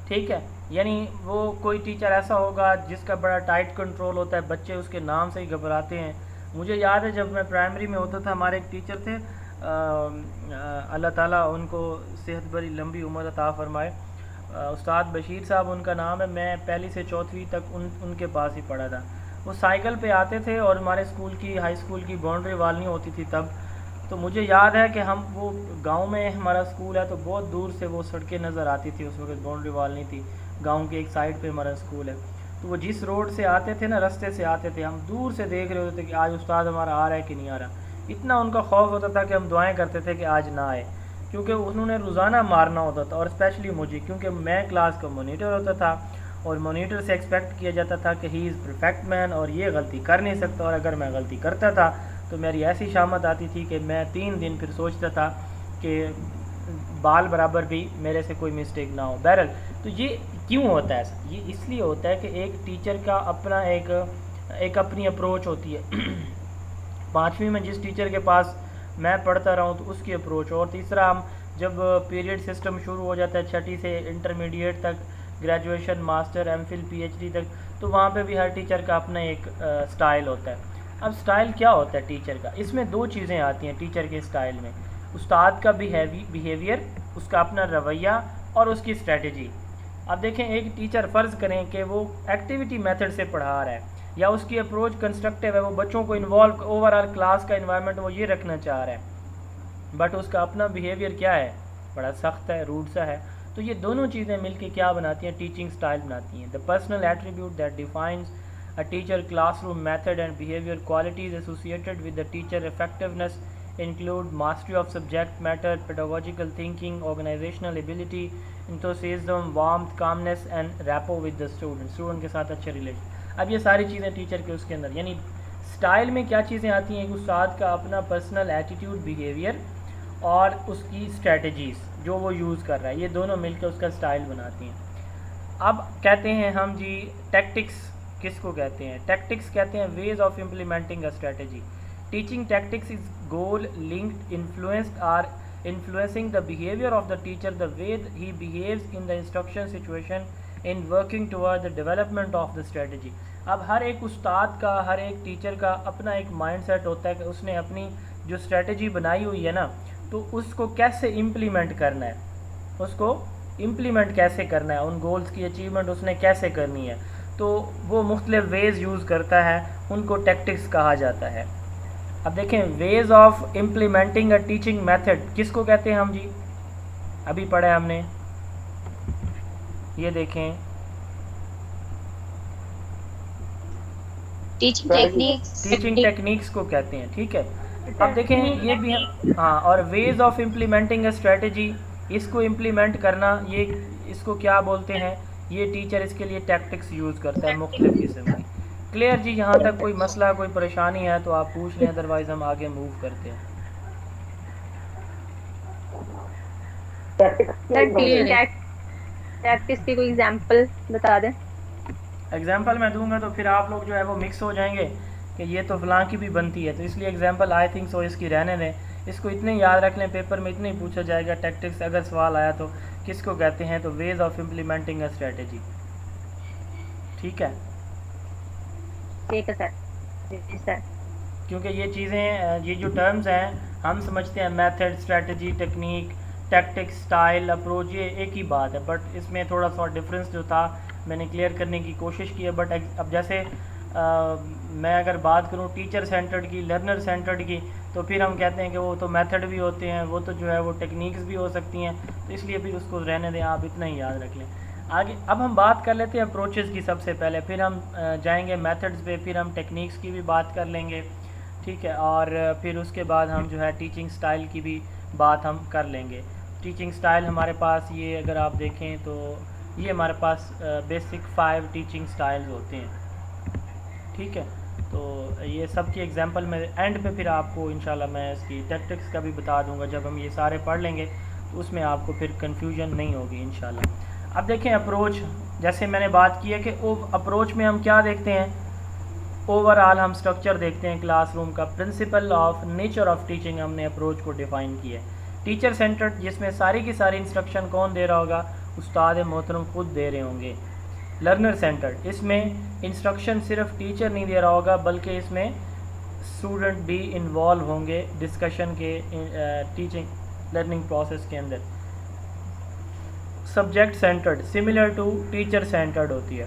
Speaker 3: ठीक है, यानी वो कोई टीचर ऐसा होगा जिसका बड़ा टाइट कंट्रोल होता है, बच्चे उसके नाम से ही घबराते हैं। मुझे याद है जब मैं प्राइमरी में होता था, हमारे एक टीचर थे, अल्लाह ताला उनको सेहत भरी लंबी उम्र अता फरमाए, उस्ताद बशीर साहब उनका नाम है। मैं पहली से चौथी तक उनके पास ही पढ़ा था। वो साइकिल पे आते थे और हमारे स्कूल की, हाई स्कूल की बाउंड्री वाल नहीं होती थी तब, तो मुझे याद है कि हम वो गांव में हमारा स्कूल है, तो बहुत दूर से वो सड़कें नज़र आती थी, उस वक्त बाउंड्री वाल नहीं थी, गांव की एक साइड पे हमारा स्कूल है। तो वो जिस रोड से आते थे ना, रास्ते से आते थे, हम दूर से देख रहे होते थे कि आज उस्ताद हमारा आ रहा है कि नहीं आ रहा। इतना उनका खौफ होता था कि हम दुआएं करते थे कि आज ना आए, क्योंकि उन्होंने रोज़ाना मारना होता था। और स्पेशली मुझे, क्योंकि मैं क्लास का मॉनिटर होता था और मॉनिटर से एक्सपेक्ट किया जाता था कि ही इज़ परफेक्ट मैन और ये गलती कर नहीं सकता, और अगर मैं गलती करता था तो मेरी ऐसी शामत आती थी कि मैं 3 दिन फिर सोचता था कि बाल बराबर भी मेरे से कोई मिस्टेक ना हो। बहरहाल, तो ये क्यों होता है ऐसा? ये इसलिए होता है कि एक टीचर का अपना एक अपनी अप्रोच होती है। 5वीं में जिस टीचर के पास मैं पढ़ता रहा हूँ तो उसकी अप्रोच, और तीसरा हम जब पीरियड सिस्टम शुरू हो जाता है 6ठी से इंटरमीडिएट तक, ग्रेजुएशन, मास्टर, एमफिल, पीएचडी तक, तो वहाँ पे भी हर टीचर का अपना एक स्टाइल होता है। अब स्टाइल क्या होता है टीचर का? इसमें 2 चीज़ें आती हैं टीचर के स्टाइल में, उस्ताद का बिहेवियर, उसका अपना रवैया और उसकी स्ट्रेटजी। अब देखें, एक टीचर फ़र्ज़ करें कि वो एक्टिविटी मेथड से पढ़ा रहा है या उसकी अप्रोच कंस्ट्रक्टिव है, वो बच्चों को इन्वॉल्व, ओवरऑल क्लास का इन्वायरमेंट वो ये रखना चाह रहा है, बट उसका अपना बिहेवियर क्या है, बड़ा सख्त है, रूड सा है। तो ये दोनों चीज़ें मिलके क्या बनाती हैं? टीचिंग स्टाइल बनाती हैं। The personal attribute that defines a teacher classroom method and behavior qualities associated with the teacher effectiveness include mastery of subject matter, pedagogical thinking, organizational ability, enthusiasm, warmth, calmness and rapport with the student के साथ अच्छे relation. अब ये सारी चीज़ें teacher के उसके अंदर, यानी स्टाइल में क्या चीज़ें आती हैं? उस्ताद का अपना पर्सनल एटीट्यूड, बिहेवियर और उसकी स्ट्रेटजीज़ जो वो यूज़ कर रहा है, ये दोनों मिलकर उसका स्टाइल बनाती हैं। अब कहते हैं हम जी टैक्टिक्स किसको कहते हैं? टैक्टिक्स कहते हैं ways of implementing a strategy. Teaching tactics is goal linked influenced or influencing the behaviour of the teacher, the way he behaves in the instruction situation, in working toward the development of the strategy. अब हर एक उस्ताद का, हर एक teacher का अपना एक mindset होता है कि उसने अपनी जो स्ट्रेटजी बनाई हुई है ना, तो उसको कैसे इम्प्लीमेंट करना है, उसको इम्प्लीमेंट कैसे करना है, उन गोल्स की अचीवमेंट उसने कैसे करनी है, तो वो मुख्तलिफ वेज़ यूज़ करता है, उनको टैक्टिक्स कहा जाता है। अब देखें, ways of implementing a teaching method किसको कहते हैं हम जी? अभी पढ़ा हमने, ये देखें, टीचिंग टेक्निक्स को कहते हैं। ठीक है, अब देखें ये भी हाँ, और ways of implementing a strategy, इसको इम्प्लीमेंट करना, ये इसको क्या बोलते हैं? ये टीचर इसके लिए टैक्टिक्स यूज़ करता है मुख्तलिफ किस्म की। क्लियर जी? यहाँ तक कोई मसला, कोई परेशानी है तो आप पूछ लें, अदरवाइज़ हम आगे मूव करते हैं।
Speaker 2: टैक्टिक्स की कोई एग्जांपल बता दें।
Speaker 3: एग्जांपल मैं दूंगा तो फिर आप लोग जो है वो मिक्स हो जाएंगे कि ये तो फलां की भी बनती है, तो इसलिए एग्जांपल आई थिंक सो इसकी रहने दें। इसको इतने याद रख लें, पेपर में इतने ही पूछा जाएगा टैक्टिक्स, अगर सवाल आया तो किसको कहते हैं, तो veg of implementing a strategy. ठीक है,
Speaker 2: ठीक है सर। जी सर।
Speaker 3: क्योंकि ये चीज़ें, ये जो टर्म्स हैं हम समझते हैं method, strategy, technique, tactics, style, approach, ये एक ही बात है, बट इसमें थोड़ा सा डिफरेंस जो था मैंने क्लियर करने की कोशिश की है। बट अब जैसे मैं अगर बात करूँ टीचर सेंटर्ड की, लर्नर सेंटर्ड की, तो फिर हम कहते हैं कि वो तो मेथड भी होते हैं, वो तो जो है वो टेक्निक्स भी हो सकती हैं, तो इसलिए फिर उसको रहने दें, आप इतना ही याद रख लें। आगे अब हम बात कर लेते हैं अप्रोचेज़ की सबसे पहले, फिर हम जाएंगे मेथड्स पे, फिर हम टेक्निक्स की भी बात कर लेंगे। ठीक है, और फिर उसके बाद हम जो है टीचिंग स्टाइल की भी बात हम कर लेंगे। टीचिंग स्टाइल हमारे पास ये अगर आप देखें तो ये हमारे पास बेसिक 5 टीचिंग स्टाइल्स होते हैं। ठीक है, तो ये सब की एग्जांपल मैं एंड पे फिर आपको इंशाल्लाह मैं इसकी टैक्टिक्स का भी बता दूंगा। जब हम ये सारे पढ़ लेंगे तो उसमें आपको फिर कन्फ्यूजन नहीं होगी इंशाल्लाह। अब देखें अप्रोच, जैसे मैंने बात की है कि अप्रोच में हम क्या देखते हैं, ओवरऑल हम स्ट्रक्चर देखते हैं क्लासरूम का। Principle of nature of teaching हमने अप्रोच को डिफ़ाइन किया है। टीचर सेंटर्ड, जिसमें सारी की सारी इंस्ट्रक्शन कौन दे रहा होगा, उस्ताद मोहतरम खुद दे रहे होंगे। लर्नर सेंटर्ड, इसमें इंस्ट्रक्शन सिर्फ टीचर नहीं दे रहा होगा बल्कि इसमें स्टूडेंट भी इन्वॉल्व होंगे डिस्कशन के टीचिंग लर्निंग प्रोसेस के अंदर। Subject centred similar to teacher centred होती है।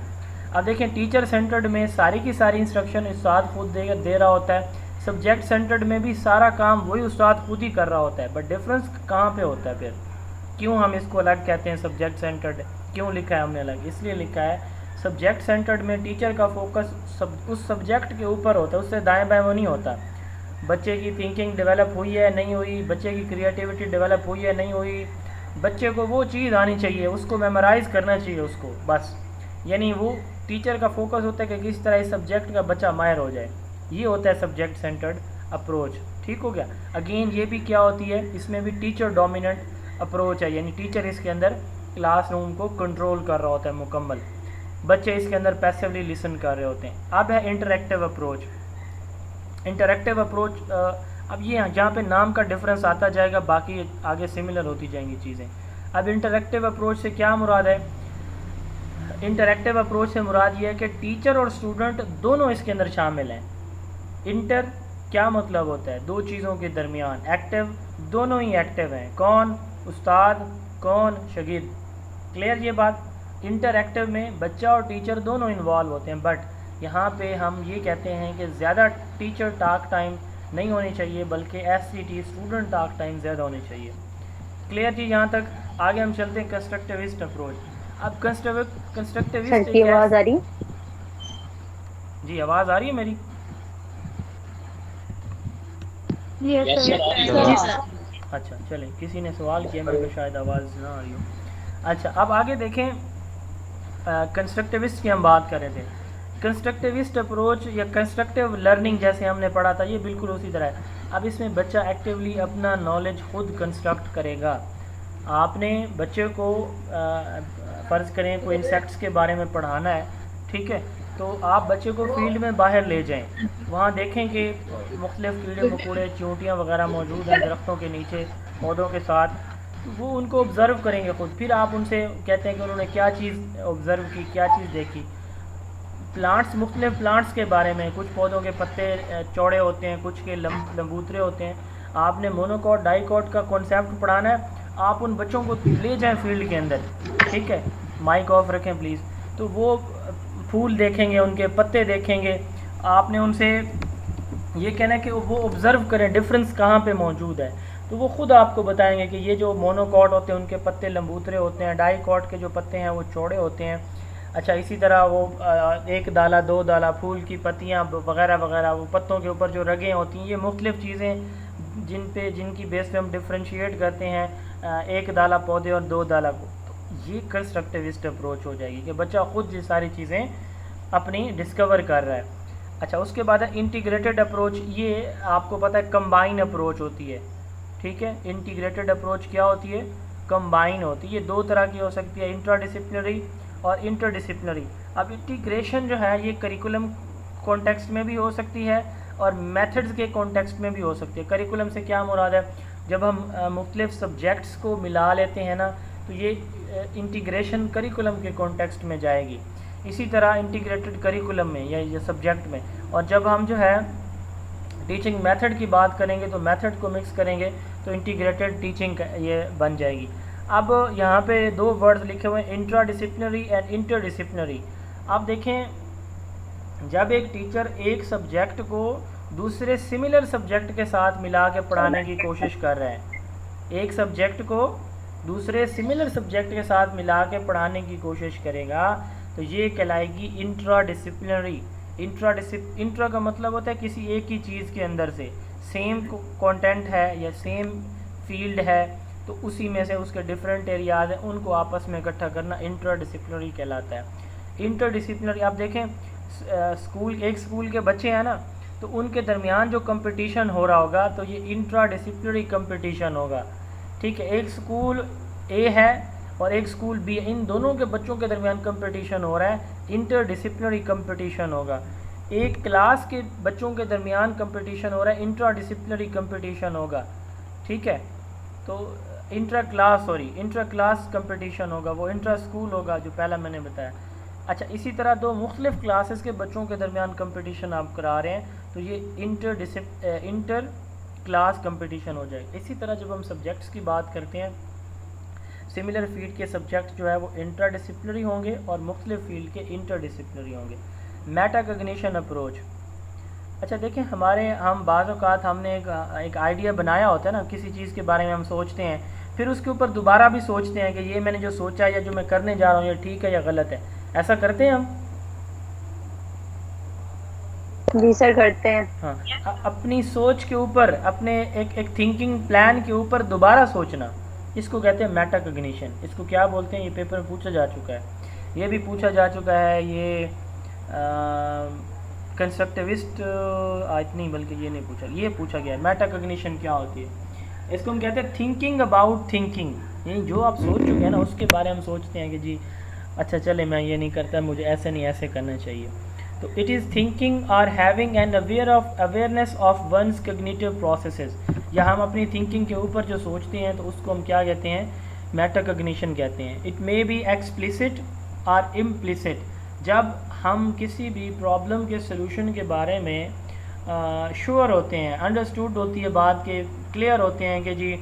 Speaker 3: अब देखें टीचर सेंटर्ड में सारी की सारी इंस्ट्रक्शन उस्ताद खुद दे रहा होता है। सब्जेक्ट सेंटर्ड में भी सारा काम वही उस्ताद खुद ही कर रहा होता है। बट डिफरेंस कहाँ पे होता है फिर, क्यों हम इसको अलग कहते हैं सब्जेक्ट सेंटर्ड, क्यों लिखा है हमने अलग? इसलिए लिखा है सब्जेक्ट सेंटर्ड में टीचर का फोकस उस सब्जेक्ट के ऊपर होता है, उससे दाएं बाएं वो नहीं होता। बच्चे की थिंकिंग डेवलप हुई है नहीं हुई, बच्चे की क्रिएटिविटी डेवलप हुई है नहीं हुई, बच्चे को वो चीज़ आनी चाहिए, उसको मेमोराइज़ करना चाहिए उसको बस। यानी वो टीचर का फोकस होता है कि किस तरह इस सब्जेक्ट का बच्चा माहिर हो जाए, ये होता है सब्जेक्ट सेंटर्ड अप्रोच। ठीक हो गया। अगेन ये भी क्या होती है, इसमें भी टीचर डोमिनेंट अप्रोच है, यानी टीचर इसके अंदर क्लासरूम को कंट्रोल कर रहा होता है मुकम्मल, बच्चे इसके अंदर पैसिवली लिसन कर रहे होते हैं। अब है इंटरेक्टिव अप्रोच। इंटरेक्टिव अप्रोच अब ये जहाँ पे नाम का डिफरेंस आता जाएगा, बाकी आगे सिमिलर होती जाएंगी चीज़ें। अब इंटरेक्टिव अप्रोच से क्या मुराद है? इंटरेक्टिव अप्रोच से मुराद ये है कि टीचर और स्टूडेंट दोनों इसके अंदर शामिल हैं। इंटर क्या मतलब होता है? दो चीज़ों के दरमियान। एक्टिव, दोनों ही एक्टिव हैं। कौन? उस्ताद, कौन? शागिर्द। क्लियर ये बात? इंटरएक्टिव में बच्चा और टीचर दोनों इन्वॉल्व होते हैं, बट यहाँ पे हम ये कहते हैं कि ज़्यादा टीचर टॉक टाइम नहीं होनी चाहिए, बल्कि एससीटी स्टूडेंट टॉक टाइम ज़्यादा होनी चाहिए। क्लियर जी यहाँ तक? आगे हम चलते हैं कंस्ट्रक्टिविस्ट अप्रोच। अब कंस्ट्रक्टिविस्ट
Speaker 2: की आवाज़ आ रही?
Speaker 3: जी आवाज़ आ रही है मेरी? अच्छा चलें, किसी ने सवाल किया, मेरे को शायद आवाज़ ना आ रही हो। अच्छा अब आगे देखें, कंस्ट्रक्टिविस्ट की हम बात कर रहे थे। कंस्ट्रक्टिविस्ट अप्रोच या कंस्ट्रक्टिव लर्निंग जैसे हमने पढ़ा था, ये बिल्कुल उसी तरह है। अब इसमें बच्चा एक्टिवली अपना नॉलेज खुद कंस्ट्रक्ट करेगा। आपने बच्चे को फ़र्ज़ करें कोई इंसेक्ट्स के बारे में पढ़ाना है, ठीक है, तो आप बच्चे को फील्ड में बाहर ले जाएं, वहाँ देखें कि मुख्तलिफ़ कीड़े मकोड़े चींटियाँ वगैरह मौजूद हैं दरख्तों के नीचे पौधों के साथ, वो उनको ऑब्ज़र्व करेंगे खुद। फिर आप उनसे कहते हैं कि उन्होंने क्या चीज़ ऑब्ज़र्व की, क्या चीज़ देखी। प्लांट्स, मुख्तलिफ़ प्लांट्स के बारे में, कुछ पौधों के पत्ते चौड़े होते हैं, कुछ के लंबूतरे होते हैं। आपने मोनोकॉट डाइकॉट का कॉन्सेप्ट पढ़ाना है, आप उन बच्चों को ले जाएं फील्ड के अंदर, ठीक है, माइक ऑफ रखें प्लीज़। तो वो फूल देखेंगे, उनके पत्ते देखेंगे, आपने उनसे ये कहना है कि वो ऑब्ज़र्व करें डिफरेंस कहाँ पे मौजूद है। तो वो ख़ुद आपको बताएंगे कि ये जो मोनोकॉट होते हैं उनके पत्ते लंबूतरे होते हैं, डाइकॉट के जो पत्ते हैं वो चौड़े होते हैं। अच्छा इसी तरह वो एक दाला, दो दाला, फूल की पत्तियाँ वगैरह वगैरह, वो पत्तों के ऊपर जो रगें होती हैं, ये मुख्तलिफ़ चीज़ें जिनकी बेस पे हम डिफ्रेंशिएट करते हैं एक दाला पौधे और दो दाला को। तो ये कंस्ट्रक्टिविस्ट अप्रोच हो जाएगी कि बच्चा ख़ुद ये सारी चीज़ें अपनी डिस्कवर कर रहा है। अच्छा उसके बाद है इंटीग्रेटेड अप्रोच। ये आपको पता है कंबाइन अप्रोच होती है, ठीक है। इंटीग्रेटेड अप्रोच क्या होती है? कंबाइन होती है। ये दो तरह की हो सकती है, इंट्राडिसिप्लिनरी और इंटरडिसिप्लिनरी। अब इंटीग्रेशन जो है ये करिकुलम कॉन्टेक्स्ट में भी हो सकती है और मेथड्स के कॉन्टेक्स्ट में भी हो सकती है। करिकुलम से क्या मुराद है? जब हम मुख्तलिफ सब्जेक्ट्स को मिला लेते हैं ना, तो ये इंटीग्रेशन करिकुलम के कॉन्टेक्स्ट में जाएगी। इसी तरह इंटीग्रेटेड करिकुलम में या सब्जेक्ट में। और जब हम जो है टीचिंग मेथड की बात करेंगे तो मेथड को मिक्स करेंगे तो इंटीग्रेटेड टीचिंग ये बन जाएगी। अब यहाँ पे दो वर्ड्स लिखे हुए हैं, इंट्राडिसिप्लिनरी एंड इंटरडिसिप्लिनरी। आप देखें जब एक टीचर एक सब्जेक्ट को दूसरे सिमिलर सब्जेक्ट के साथ मिला के पढ़ाने की कोशिश कर रहे हैं, एक सब्जेक्ट को दूसरे सिमिलर सब्जेक्ट के साथ मिला के पढ़ाने की कोशिश करेगा तो ये कहलाएगी इंट्राडिसिप्लिनरी। इंट्रा का मतलब होता है किसी एक ही चीज़ के अंदर से सेम कंटेंट है या सेम फील्ड है तो उसी में से उसके डिफरेंट एरियाज हैं, उनको आपस में इकट्ठा करना इंट्राडिसिप्लिनरी कहलाता है। इंटरडिसिप्लिनरी आप देखें एक स्कूल के बच्चे हैं ना, तो उनके दरमियान जो कंपटीशन हो रहा होगा तो ये इंट्राडिसिप्लिनरी कंपटीशन होगा, ठीक है। एक स्कूल ए है और एक स्कूल बी, इन दोनों के बच्चों के दरमियान कंपटीशन हो रहा है, इंटरडिसिप्लिनरी कंपटीशन होगा। एक क्लास के बच्चों के दरमियान कंपटीशन हो रहा है, इंट्राडिसिप्लिनरी कंपटीशन होगा, ठीक है। तो इंट्रा क्लास कंपटीशन होगा, वो इंट्रा स्कूल होगा जो पहला मैंने बताया। अच्छा इसी तरह दो मुख्तलिफ क्लासेस के बच्चों के दरमियान कंपटीशन आप करा रहे हैं तो ये इंटर क्लास कंपटीशन हो जाएगा। इसी तरह जब हम सब्जेक्ट्स की बात करते हैं, सिमिलर फील्ड के सब्जेक्ट जो है वो इंट्राडिसिप्लिनरी होंगे और मुख्तलिफ फील्ड के इंटरडिसिप्लिनरी होंगे। Metacognition approach. अच्छा देखें हम बाज़ औक़ात हमने एक आइडिया बनाया होता है ना, किसी चीज़ के बारे में हम सोचते हैं, फिर उसके ऊपर दोबारा भी सोचते हैं कि ये मैंने जो सोचा या जो मैं करने जा रहा हूँ ये ठीक है या गलत है। ऐसा करते हैं हम?
Speaker 2: जी सर करते हैं।
Speaker 3: हाँ, अपनी सोच के ऊपर, अपने एक थिंकिंग प्लान के ऊपर दोबारा सोचना, इसको कहते हैं मेटाकॉग्निशन। इसको क्या बोलते हैं, ये पेपर में पूछा जा चुका है, ये भी पूछा जा चुका है। ये कंस्ट्रक्टिविस्ट आज नहीं, बल्कि ये नहीं पूछा, ये पूछा गया मेटाकॉग्निशन क्या होती है। इसको हम कहते हैं थिंकिंग अबाउट थिंकिंग, यानी जो आप सोच चुके हैं ना उसके बारे में हम सोचते हैं कि जी अच्छा चले मैं ये नहीं करता, मुझे ऐसे नहीं ऐसे करना चाहिए। तो इट इज़ थिंकिंग और having an awareness of ones cognitive processes, या हम अपनी थिंकिंग के ऊपर जो सोचते हैं तो उसको हम क्या कहते हैं, मेटाकॉग्निशन कहते हैं। इट मे बी एक्सप्लिसिट और इम्प्लिसिट, जब हम किसी भी प्रॉब्लम के सलूशन के बारे में श्योर होते हैं, अंडरस्टूड होती है बात के, क्लियर होते हैं कि जी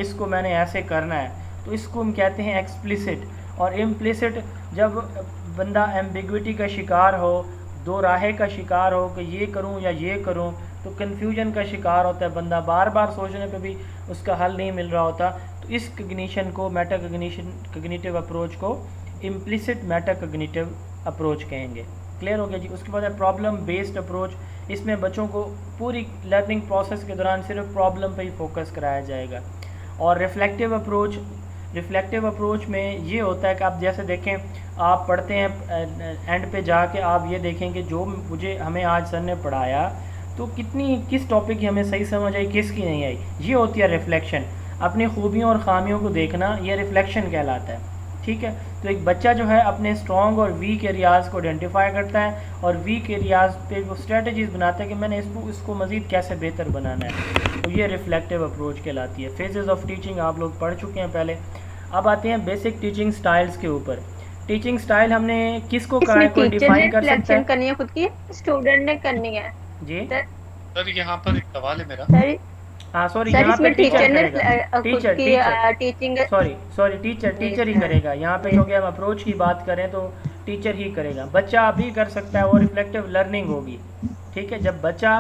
Speaker 3: इसको मैंने ऐसे करना है, तो इसको हम कहते हैं एक्सप्लिसिट। और इम्प्लिसिट, जब बंदा एम्बिग्विटी का शिकार हो, दो राहे का शिकार हो कि ये करूं या ये करूं, तो कन्फ्यूजन का शिकार होता है बंदा, बार बार सोचने पे भी उसका हल नहीं मिल रहा होता, तो इस कॉग्निशन को, कॉग्निटिव अप्रोच को इम्प्लिसिट मेटाकॉग्निटिव अप्रोच कहेंगे। क्लियर हो गया जी। उसके बाद है प्रॉब्लम बेस्ड अप्रोच। इसमें बच्चों को पूरी लर्निंग प्रोसेस के दौरान सिर्फ प्रॉब्लम पे ही फोकस कराया जाएगा। और रिफ्लेक्टिव अप्रोच में ये होता है कि आप जैसे देखें, आप पढ़ते हैं, एंड पे जाके आप ये देखें कि जो हमें आज सर ने पढ़ाया तो किस टॉपिक की हमें सही समझ आई, किसकी नहीं आई, ये होती है रिफ्लेक्शन। अपनी खूबियों और ख़ामियों को देखना, ये रिफ्लेक्शन कहलाता है। ठीक है, तो एक बच्चा जो है अपने स्ट्रॉन्ग और वीक एरियाज़ को आइडेंटिफाई करता है और वीक एरियाज़ पे वो स्ट्रेटजीज़ बनाता है कि मैंने इसको मज़ीद कैसे बेहतर बनाना है, तो ये रिफ्लेक्टिव अप्रोच कहलाती है। फेजेस ऑफ टीचिंग आप लोग पढ़ चुके हैं पहले। अब आते हैं बेसिक टीचिंग स्टाइल्स के ऊपर। टीचिंग स्टाइल हमने किसको कहा है, कोई डिफाइन कर सकता है?
Speaker 2: करनी है खुद की, स्टूडेंट ने करनी है
Speaker 3: जी
Speaker 7: सर, यहाँ पर एक सवाल है मेरा।
Speaker 2: सर।
Speaker 3: हाँ सॉरी,
Speaker 2: सर
Speaker 3: यहाँ पे
Speaker 2: इसमें टीचर ने
Speaker 3: टीचर
Speaker 2: खुद की टीचिंग,
Speaker 3: सॉरी टीचर ही करेगा। यहाँ पे क्योंकि हम अप्रोच की बात करें तो टीचर ही करेगा। बच्चा भी कर सकता है, वो रिफ्लेक्टिव लर्निंग होगी। ठीक है, जब बच्चा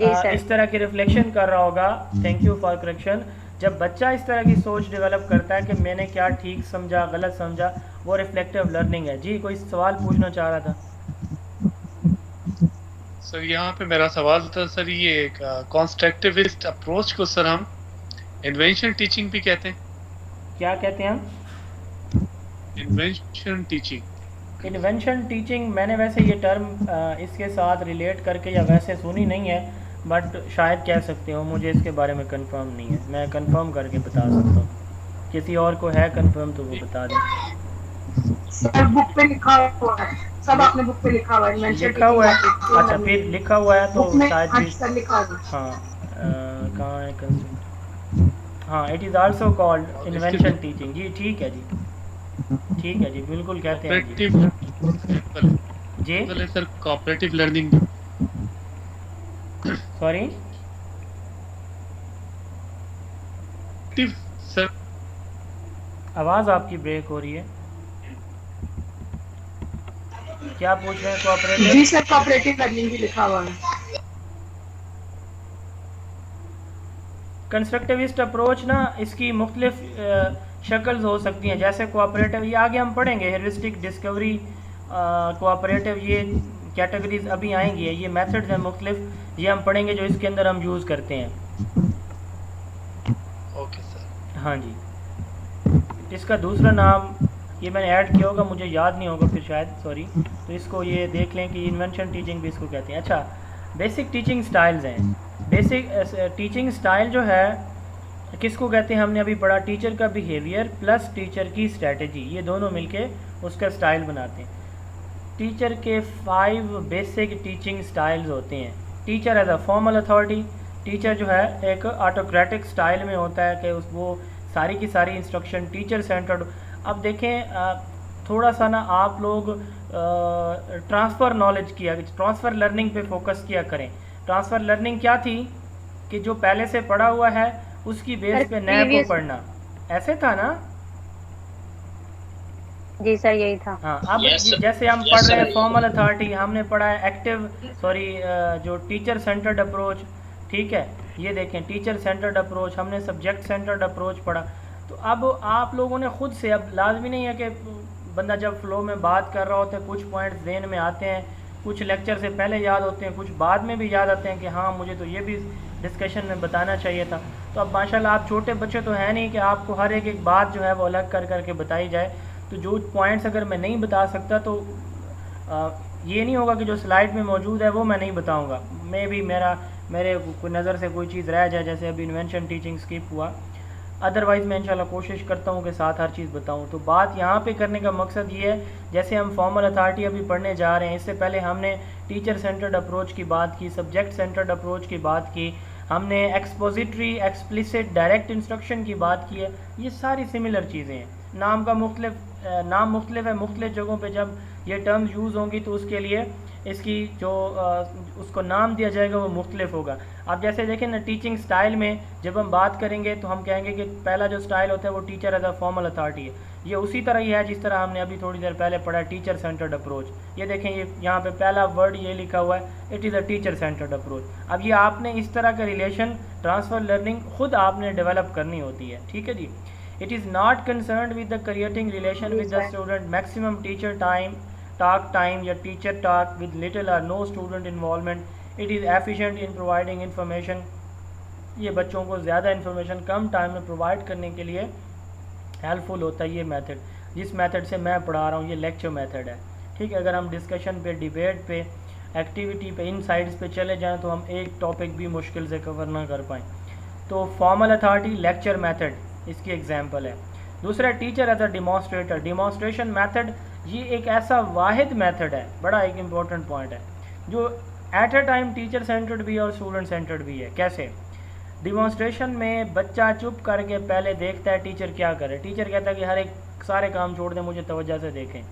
Speaker 3: इस तरह की रिफ्लेक्शन कर रहा होगा, थैंक यू फॉर करेक्शन, जब बच्चा इस तरह की सोच डेवलप करता है कि मैंने क्या ठीक समझा, गलत समझा, वो रिफ्लेक्टिव लर्निंग है। जी कोई सवाल पूछना चाह रहा था?
Speaker 7: सर यहाँ पे मेरा सवाल था सर, ये कंस्ट्रक्टिविस्ट अप्रोच को सर हम इन्वेंशन टीचिंग भी कहते हैं।
Speaker 3: क्या कहते हैं हम?
Speaker 7: Invention teaching.
Speaker 3: इन्वेंशन टीचिंग मैंने वैसे ये टर्म इसके साथ रिलेट करके या वैसे सुनी नहीं है, बट शायद कह सकते हो, मुझे इसके बारे में कंफर्म नहीं है, मैं कंफर्म करके बता सकता हूँ। किसी और को है कंफर्म तो वो बता दें।
Speaker 8: सर बुक पे लिखा हुआ है, सब आपने बुक पे लिखा हुआ है,
Speaker 3: लिखा हुआ है। अच्छा फिर लिखा हुआ है तो शायद भी,
Speaker 8: लिखा हुआ है।
Speaker 3: हाँ कहाँ है कंसेप्ट? हाँ, it is also called invention teaching. जी ठीक है जी, ठीक है जी, बिल्कुल कहते हैं जी। जी
Speaker 7: sir cooperative learning,
Speaker 3: sorry
Speaker 7: sir
Speaker 3: आवाज़ आपकी ब्रेक हो रही है। क्या पूछ रहे हैं? कोऑपरेटिव?
Speaker 8: जी सर, कोऑपरेटिव लर्निंग भी लिखा हुआ है।
Speaker 3: कंस्ट्रक्टिविस्ट अप्रोच ना, इसकी मुख्तलिफ शक्ल्स हो सकती हैं, जैसे कोऑपरेटिव, ये आगे हम पढ़ेंगे, हेरिस्टिक, डिस्कवरी, कोऑपरेटिव, ये कैटेगरीज अभी आएंगी, ये मेथड्स हैं मुख्तलिफ, ये हम पढ़ेंगे जो इसके अंदर हम यूज़ करते हैं।
Speaker 7: Okay sir.
Speaker 3: हाँ जी, इसका दूसरा नाम ये मैंने ऐड किया होगा, मुझे याद नहीं होगा फिर शायद, सॉरी, तो इसको ये देख लें कि इन्वेंशन टीचिंग भी इसको कहते हैं। अच्छा, बेसिक टीचिंग स्टाइल्स हैं। बेसिक टीचिंग स्टाइल जो है किसको कहते हैं, हमने अभी पढ़ा, टीचर का बिहेवियर प्लस टीचर की स्ट्रेटजी, ये दोनों मिलके उसका स्टाइल बनाते हैं। टीचर के 5 बेसिक टीचिंग स्टाइल्स होते हैं। Teacher as a formal authority, teacher जो है एक ऑटोक्रेटिक स्टाइल में होता है कि वो सारी की सारी इंस्ट्रक्शन टीचर सेंटर्ड। अब देखें थोड़ा सा ना आप लोग ट्रांसफ़र नॉलेज किया, ट्रांसफ़र लर्निंग पे फोकस किया करें। ट्रांसफ़र लर्निंग क्या थी कि जो पहले से पढ़ा हुआ है उसकी बेस पे नया को पढ़ना, ऐसे था ना?
Speaker 2: जी सर यही था।
Speaker 3: हाँ, अब जैसे हम पढ़ रहे हैं फॉर्मल अथॉरिटी, हमने पढ़ा है एक्टिव, सॉरी जो टीचर सेंटर्ड अप्रोच, ठीक है, ये देखें टीचर सेंटर्ड अप्रोच, हमने सब्जेक्ट सेंटर्ड अप्रोच पढ़ा। तो अब आप लोगों ने खुद से, अब लाजमी नहीं है कि बंदा जब फ्लो में बात कर रहा होता है कुछ पॉइंट्स ज़हन में आते हैं, कुछ लेक्चर से पहले याद होते हैं, कुछ बाद में भी याद आते हैं कि हाँ मुझे तो ये भी डिस्कशन में बताना चाहिए था। तो अब माशाल्लाह आप छोटे बच्चे तो हैं नहीं कि आपको हर एक बात जो है वो अलग कर करके बताई जाए। तो जो पॉइंट्स अगर मैं नहीं बता सकता तो ये नहीं होगा कि जो स्लाइड में मौजूद है वो मैं नहीं बताऊंगा, मे भी मेरे कोई नज़र से कोई चीज़ रह जाए, जैसे अभी इन्वेंशन टीचिंग स्किप हुआ। अदरवाइज़ मैं इंशाल्लाह कोशिश करता हूँ कि साथ हर चीज़ बताऊँ। तो बात यहाँ पे करने का मकसद ये है, जैसे हम फॉर्मल अथॉरिटी अभी पढ़ने जा रहे हैं, इससे पहले हमने टीचर सेंटर्ड अप्रोच की बात की, सब्जेक्ट सेंटर्ड अप्रोच की बात की, हमने एक्सपोजिटरी, एक्सप्लिसिट, डायरेक्ट इंस्ट्रक्शन की बात की है। ये सारी सिमिलर चीज़ें हैं, नाम मुख्तलिफ है, मुख्तलिफ जगहों पे जब ये टर्म्स यूज़ होंगी तो उसके लिए इसकी जो उसको नाम दिया जाएगा वो मुख्तलिफ होगा। आप जैसे देखें ना, टीचिंग स्टाइल में जब हम बात करेंगे तो हम कहेंगे कि पहला जो स्टाइल होता है वो teacher as a formal authority है। ये उसी तरह ही है जिस तरह हमने अभी थोड़ी देर पहले पढ़ा टीचर सेंटर्ड अप्रोच। ये देखें, ये यहाँ पे पहला वर्ड ये लिखा हुआ है, it is a teacher centred approach. अब ये आपने इस तरह का रिलेशन ट्रांसफ़र लर्निंग खुद आपने डेवलप करनी होती है, ठीक है जी। It is not concerned with the creating relation with the student, maximum teacher talk time या teacher talk with little or no student involvement. It is efficient in providing information. ये बच्चों को ज़्यादा इन्फॉर्मेशन कम टाइम में provide करने के लिए helpful होता है। ये मेथड, जिस मेथड से मैं पढ़ा रहा हूँ, ये लेक्चर मेथड है, ठीक है। अगर हम डिस्कशन पे, डिबेट पे, एक्टिविटी पे, इन साइड्स पे चले जाएं तो हम एक टॉपिक भी मुश्किल से कवर ना कर पाएँ। तो फॉर्मल अथॉरिटी, लेक्चर मेथड इसकी एग्जांपल है। दूसरा, teacher as a demonstrator, demonstration method. ये एक ऐसा वाहिद मेथड है, बड़ा एक इम्पॉर्टेंट पॉइंट है, जो at a time teacher centred भी है और स्टूडेंट सेंटर्ड भी है। कैसे? डिमॉन्स्ट्रेशन में बच्चा चुप करके पहले देखता है टीचर क्या करे। टीचर कहता है कि हर एक सारे काम छोड़ दें, मुझे तवज्जो से देखें,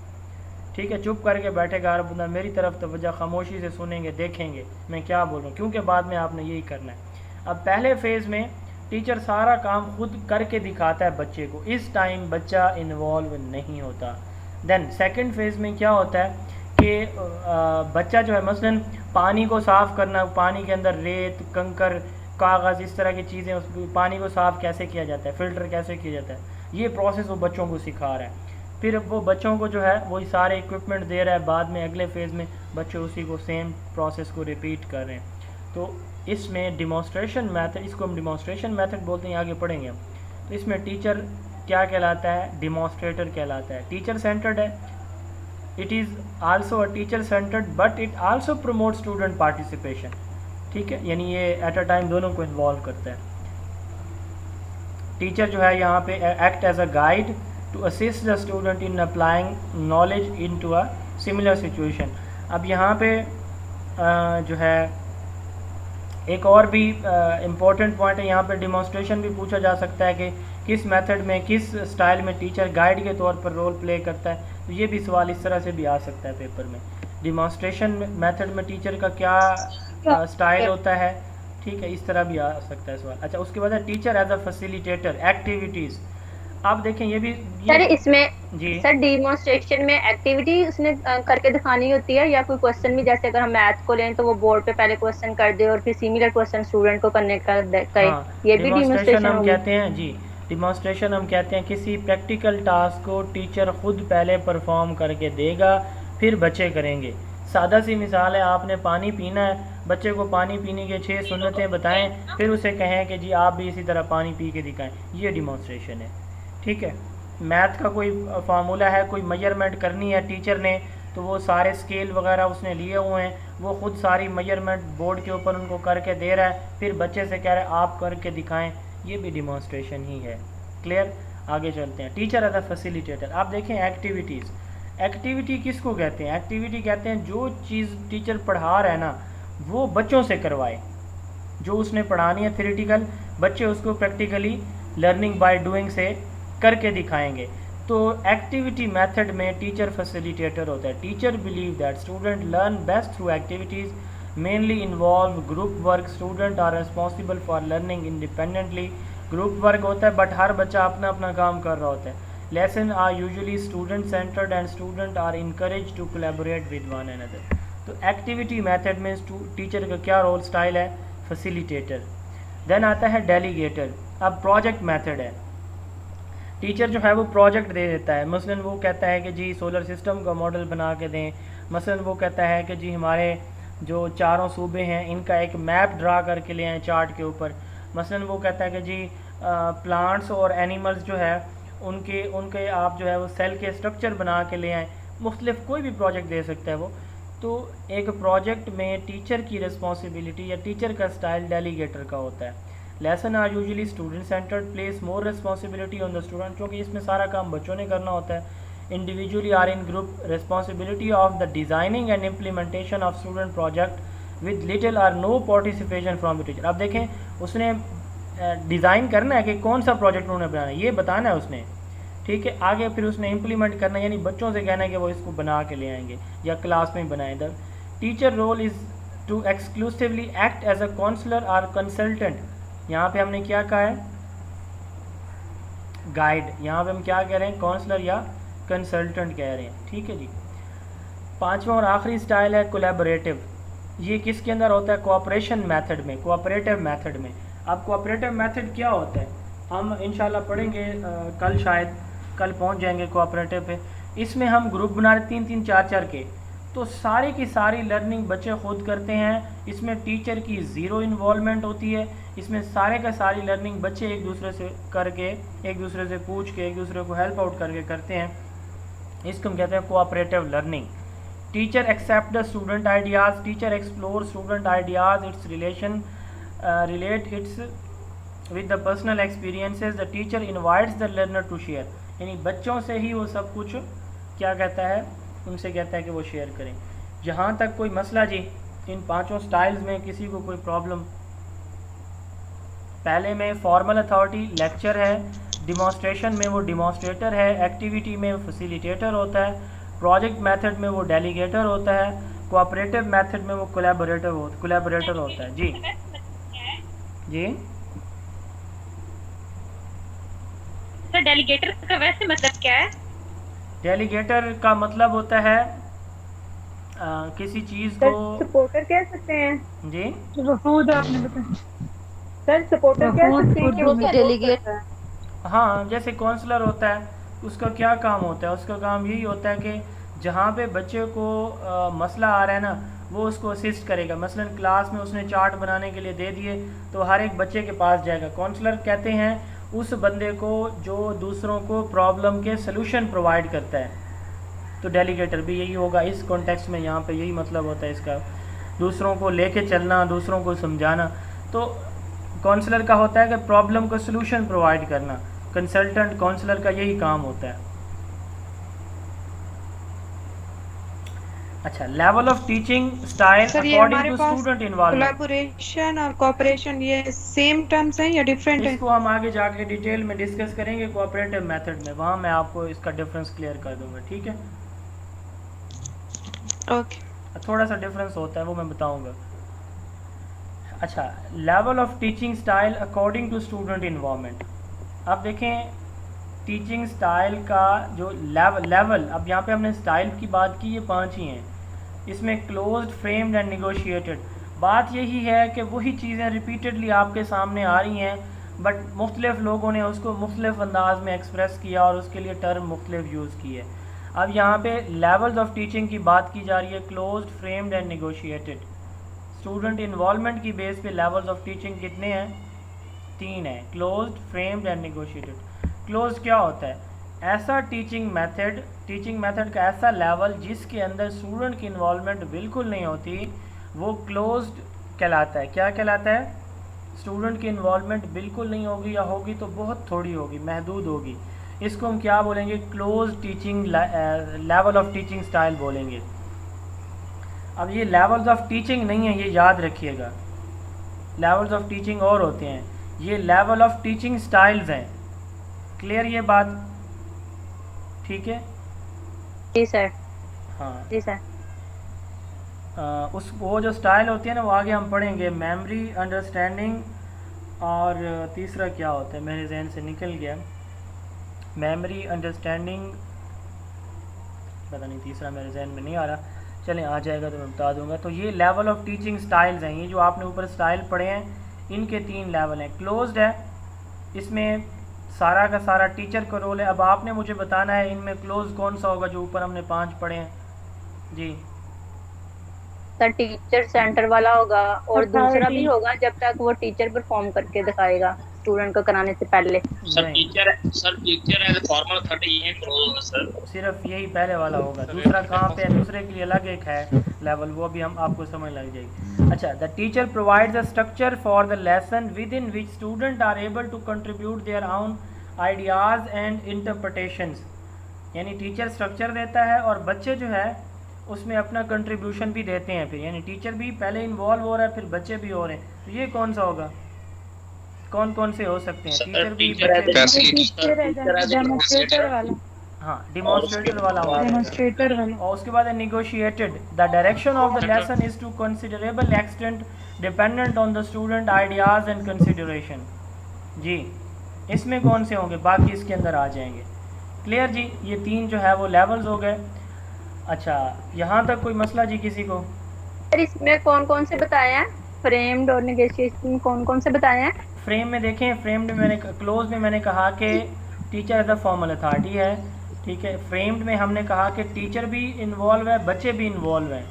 Speaker 3: ठीक है। चुप करके बैठेगा हर बंदा, मेरी तरफ तवज्जो, खामोशी से सुनेंगे, देखेंगे मैं क्या बोल रहा हूँ, क्योंकि बाद में आपने यही करना है। अब पहले फेज़ में टीचर सारा काम खुद करके दिखाता है बच्चे को, इस टाइम बच्चा इन्वॉल्व नहीं होता। देन सेकंड फेज़ में क्या होता है कि बच्चा जो है मसलन पानी को साफ़ करना, पानी के अंदर रेत, कंकर, कागज़, इस तरह की चीज़ें, उस पानी को साफ़ कैसे किया जाता है, फ़िल्टर कैसे किया जाता है, ये प्रोसेस वो बच्चों को सिखा रहा है। फिर वो बच्चों को जो है वही सारे इक्विपमेंट दे रहा है, बाद में अगले फेज़ में बच्चे उसी को सेम प्रोसेस को रिपीट कर रहे हैं। तो इसमें डिमॉन्स्ट्रेशन मेथड, इसको हम डिमॉन्स्ट्रेशन मेथड बोलते हैं, आगे पढ़ेंगे हम। तो इसमें टीचर क्या कहलाता है? डिमॉन्स्ट्रेटर कहलाता है। टीचर सेंटर्ड है, it is also a teacher centred but it also promote student participation, ठीक है। यानी ये एट अ टाइम दोनों को इन्वॉल्व करता है। टीचर जो है यहाँ पे act as a guide to assist the student in applying knowledge into a similar situation. अब यहाँ पे जो है एक और भी इम्पोर्टेंट पॉइंट है, यहाँ पे डिमॉन्स्ट्रेशन भी पूछा जा सकता है कि किस मेथड में, किस स्टाइल में टीचर गाइड के तौर पर रोल प्ले करता है। तो ये भी सवाल इस तरह से भी आ सकता है पेपर में, डिमॉन्स्ट्रेशन मेथड में टीचर का क्या स्टाइल होता है, ठीक है, इस तरह भी आ सकता है सवाल। अच्छा, उसके बाद है teacher as a facilitator, activities. आप देखें ये भी
Speaker 2: सर इसमें
Speaker 3: जी
Speaker 2: सर डिमॉन्स्ट्रेशन में एक्टिविटी उसने करके दिखानी होती है, या कोई क्वेश्चन भी, जैसे अगर हम मैथ को लें तो वो बोर्ड पे पहले क्वेश्चन कर दे और फिर सिमिलर क्वेश्चन स्टूडेंट को करने का कहे,
Speaker 3: हाँ,
Speaker 2: ये भी डिमॉन्स्ट्रेशन
Speaker 3: हम
Speaker 2: होगी।
Speaker 3: कहते हैं जी, डिमॉन्स्ट्रेशन हम कहते हैं किसी प्रैक्टिकल टास्क को टीचर खुद पहले परफॉर्म करके देगा, फिर बच्चे करेंगे। सादा सी मिसाल है, आपने पानी पीना है, बच्चे को पानी पीने के 6 सुन्नतें बताएं, फिर उसे कहें कि जी आप भी इसी तरह पानी पी के दिखाएं, ये डिमॉन्स्ट्रेशन है, ठीक है। मैथ का कोई फार्मूला है, कोई मेजरमेंट करनी है टीचर ने, तो वो सारे स्केल वगैरह उसने लिए हुए हैं, वो खुद सारी मेजरमेंट बोर्ड के ऊपर उनको करके दे रहा है, फिर बच्चे से कह रहा है आप करके दिखाएं, ये भी डिमॉन्स्ट्रेशन ही है। क्लियर? आगे चलते हैं। Teacher as a facilitator. आप देखें एक्टिविटीज़, एक्टिविटी किसको कहते हैं? एक्टिविटी कहते हैं जो चीज़ टीचर पढ़ा रहा है ना वो बच्चों से करवाए, जो उसने पढ़ानी है थ्योरेटिकल, बच्चे उसको प्रैक्टिकली लर्निंग बाय डूइंग से करके दिखाएंगे। तो एक्टिविटी मेथड में टीचर फैसिलिटेटर होता है। Teacher believe that student learn best through activities mainly involve group work, student are responsible for learning independently. Group work होता है बट हर बच्चा अपना अपना काम कर रहा होता है। Lesson are usually student centred and student are encourage to collaborate with one another. तो एक्टिविटी मेथड में टीचर का क्या रोल स्टाइल है? फैसिलिटेटर। देन आता है डेलीगेटर। अब प्रोजेक्ट मेथड है। टीचर जो है वो प्रोजेक्ट दे देता है, मसलन वो कहता है कि जी सोलर सिस्टम का मॉडल बना के दें, मसलन वो कहता है कि जी हमारे जो चारों सूबे हैं इनका एक मैप ड्रा करके ले आएँ चार्ट के ऊपर, मसलन वो कहता है कि जी प्लांट्स और एनिमल्स जो है उनके उनके आप जो है वो सेल के स्ट्रक्चर बना के ले आएँ, मुख्तलिफ कोई भी प्रोजेक्ट दे सकता है वो। तो एक प्रोजेक्ट में टीचर की रिस्पॉन्सिबिलिटी या टीचर का स्टाइल डेलीगेटर का होता है। Lesson are usually student centred, place more responsibility on the student, क्योंकि इसमें सारा काम बच्चों ने करना होता है। Individually or in group, responsibility of the designing and implementation of student project with little or no participation from the teacher. अब देखें उसने डिज़ाइन करना है कि कौन सा प्रोजेक्ट उन्होंने बनाना है, ये बताना है उसने, ठीक है। आगे फिर उसने इम्प्लीमेंट करना है, यानी बच्चों से कहना है कि वो इसको बना के ले आएंगे या क्लास में बनाए। The teacher role is to exclusively act as a counsellor और कंसल्टेंट। यहाँ पे हमने क्या कहा है, गाइड, यहाँ पे हम क्या कह रहे हैं, काउंसलर या कंसल्टेंट कह रहे हैं, ठीक है जी। पांचवा और आखिरी स्टाइल है कोलैबोरेटिव। ये किसके अंदर होता है, कोऑपरेशन मेथड में, कोऑपरेटिव मेथड में। अब कोऑपरेटिव मेथड क्या होता है हम इंशाल्लाह पढ़ेंगे, कल शायद कल पहुंच जाएंगे कोऑपरेटिव पे। इसमें हम ग्रुप बना रहे 3-3 4-4 के, तो सारी की सारी लर्निंग बच्चे खुद करते हैं, इसमें टीचर की ज़ीरो इन्वॉल्वमेंट होती है। इसमें सारे का सारी लर्निंग बच्चे एक दूसरे से करके, एक दूसरे से पूछ के, एक दूसरे को हेल्प आउट करके करते हैं। इसको हम कहते हैं cooperative learning. Teacher accept the student ideas, teacher explore student ideas, it's relate its with the personal experiences, the teacher invites the learner to share, यानी बच्चों से ही वो सब कुछ क्या कहता है, उनसे कहता है कि वो शेयर करें। जहाँ तक कोई मसला जी इन पांचों स्टाइल्स में किसी को कोई प्रॉब्लम, पहले में फॉर्मल अथॉरिटी लेक्चर है, डिमॉन्स्ट्रेशन में वो डिमॉन्स्ट्रेटर है, एक्टिविटी में फैसिलिटेटर होता है, प्रोजेक्ट मेथड में वो डेलीगेटर होता है, कोऑपरेटिव मेथड में वो कोलैबोरेटर होता है। जी जी
Speaker 9: सर डेलीगेटर का वैसे मतलब क्या है?
Speaker 3: डेलीगेटर का मतलब होता है किसी चीज़ को
Speaker 2: सपोर्टर कह सकते हैं
Speaker 3: जी,
Speaker 2: सर सपोर्टर कह सकते हैं कि वो डेलीगेट,
Speaker 3: हाँ, जैसे काउंसलर होता है उसका क्या काम होता है, उसका काम यही होता है कि जहाँ पे बच्चे को मसला आ रहा है ना वो उसको असिस्ट करेगा। मसलन क्लास में उसने चार्ट बनाने के लिए दे दिए तो हर एक बच्चे के पास जाएगा। काउंसलर कहते हैं उस बंदे को जो दूसरों को प्रॉब्लम के सलूशन प्रोवाइड करता है, तो डेलीगेटर भी यही होगा इस कॉन्टेक्स्ट में, यहाँ पे यही मतलब होता है इसका, दूसरों को लेके चलना, दूसरों को समझाना। तो काउंसलर का होता है कि प्रॉब्लम को सलूशन प्रोवाइड करना, कंसल्टेंट काउंसलर का यही काम होता है। अच्छा, level of teaching style according to student involvement.
Speaker 10: Collaboration और कोऑपरेशन ये सेम टर्म्स हैं या डिफरेंट हैं?
Speaker 3: इसको हम आगे जाके डिटेल में डिस्कस करेंगे कोऑपरेटिव मेथड में, वहाँ मैं आपको इसका डिफरेंस क्लियर कर दूंगा, ठीक है।
Speaker 10: ओके,
Speaker 3: थोड़ा सा डिफरेंस होता है वो मैं बताऊंगा। अच्छा, level of teaching style according to student involvement. अब देखें टीचिंग स्टाइल का जो लेवल, अब यहाँ पे हमने स्टाइल की बात की, ये 5 ही हैं। इसमें क्लोज्ड, फ्रेम्ड एंड नेगोशिएटेड। बात यही है कि वही चीज़ें रिपीटेडली आपके सामने आ रही हैं, बट मुख्तलिफ लोगों ने उसको मुख्तलिफ अंदाज में एक्सप्रेस किया और उसके लिए टर्म मुख्तलिफ यूज़ किए। अब यहाँ पे लेवल्स ऑफ टीचिंग की बात की जा रही है, closed, framed and negotiated. Student involvement की बेस पे लेवल्स ऑफ टीचिंग कितने हैं? 3 हैं, closed, framed and negotiated. Close क्या होता है? ऐसा टीचिंग मेथड का ऐसा लेवल जिसके अंदर स्टूडेंट की इन्वॉल्वमेंट बिल्कुल नहीं होती, वो क्लोज्ड कहलाता है। क्या कहलाता है? स्टूडेंट की इन्वॉल्वमेंट बिल्कुल नहीं होगी या होगी तो बहुत थोड़ी होगी, महदूद होगी। इसको हम क्या बोलेंगे? Close teaching level of teaching style बोलेंगे। अब ये लेवल्स ऑफ टीचिंग नहीं है, ये याद रखिएगा। लेवल्स ऑफ टीचिंग और होते हैं, ये लेवल ऑफ टीचिंग स्टाइल्स हैं। क्लियर ये बात? ठीक है
Speaker 2: जी सर।
Speaker 3: हाँ
Speaker 2: जी सर।
Speaker 3: उस वो जो स्टाइल होती है ना वो आगे हम पढ़ेंगे। मेमोरी, अंडरस्टैंडिंग और तीसरा क्या होता है मेरे जहन से निकल गया। मेमोरी, अंडरस्टैंडिंग, पता नहीं तीसरा मेरे जहन में नहीं आ रहा, चलें आ जाएगा तो मैं बता दूंगा। तो ये लेवल ऑफ टीचिंग स्टाइल्स हैं। ये जो आपने ऊपर स्टाइल पढ़े हैं इनके 3 लेवल हैं। क्लोज्ड है, इसमें सारा का सारा टीचर का रोल है। अब आपने मुझे बताना है इनमें क्लोज कौन सा होगा जो ऊपर हमने 5 पढ़े हैं जी।
Speaker 2: सर टीचर सेंटर वाला होगा और दूसरा भी
Speaker 10: अथॉरिटी।
Speaker 2: होगा जब तक वो टीचर परफॉर्म करके दिखाएगा स्टूडेंट को कराने से पहले।
Speaker 11: Sir teacher as formal authority यही क्लोज होगा सर।
Speaker 3: सिर्फ यही पहले वाला होगा, दूसरा कहाँ पे है, दूसरे के लिए अलग एक है लेवल, वो भी हम आपको समझ लग जाएगी। अच्छा, the teacher provides a structure for the lesson within which student are able to contribute their own ideas and interpretations. यानी टीचर स्ट्रक्चर देता है और बच्चे जो है उसमें अपना कंट्रीब्यूशन भी देते हैं फिर, यानी टीचर भी पहले इन्वॉल्व हो रहा है फिर बच्चे भी हो रहे हैं। तो ये कौन सा होगा, कौन कौन से हो सकते हैं? टीचर भी,
Speaker 10: डेमोन्स्ट्रेटर वाला।
Speaker 3: हाँ, डिमॉन्स्ट्रेटर वाला होगा।
Speaker 10: डेमोन्स्ट्रेटर वाला।
Speaker 3: और उसके बाद negotiated, the direction of the lesson is to considerable extent dependent on the student ideas and consideration. जी, इसमें कौन से होंगे, बाकी इसके अंदर आ जाएंगे। क्लियर जी, ये 3 जो है वो लेवल्स हो गए। अच्छा, यहाँ तक कोई मसला जी किसी को?
Speaker 2: सर इसमें कौन कौन से बताए हैं, फ्रेम्ड और नेगोशिएशन कौन कौन से बताए हैं?
Speaker 3: फ्रेम में देखें, फ्रेम्ड में मैंने, क्लोज में मैंने कहा कि teacher as a formal authority है, ठीक है। फ्रेम्ड में हमने कहा कि टीचर भी इन्वॉल्व है, बच्चे भी इन्वॉल्व हैं,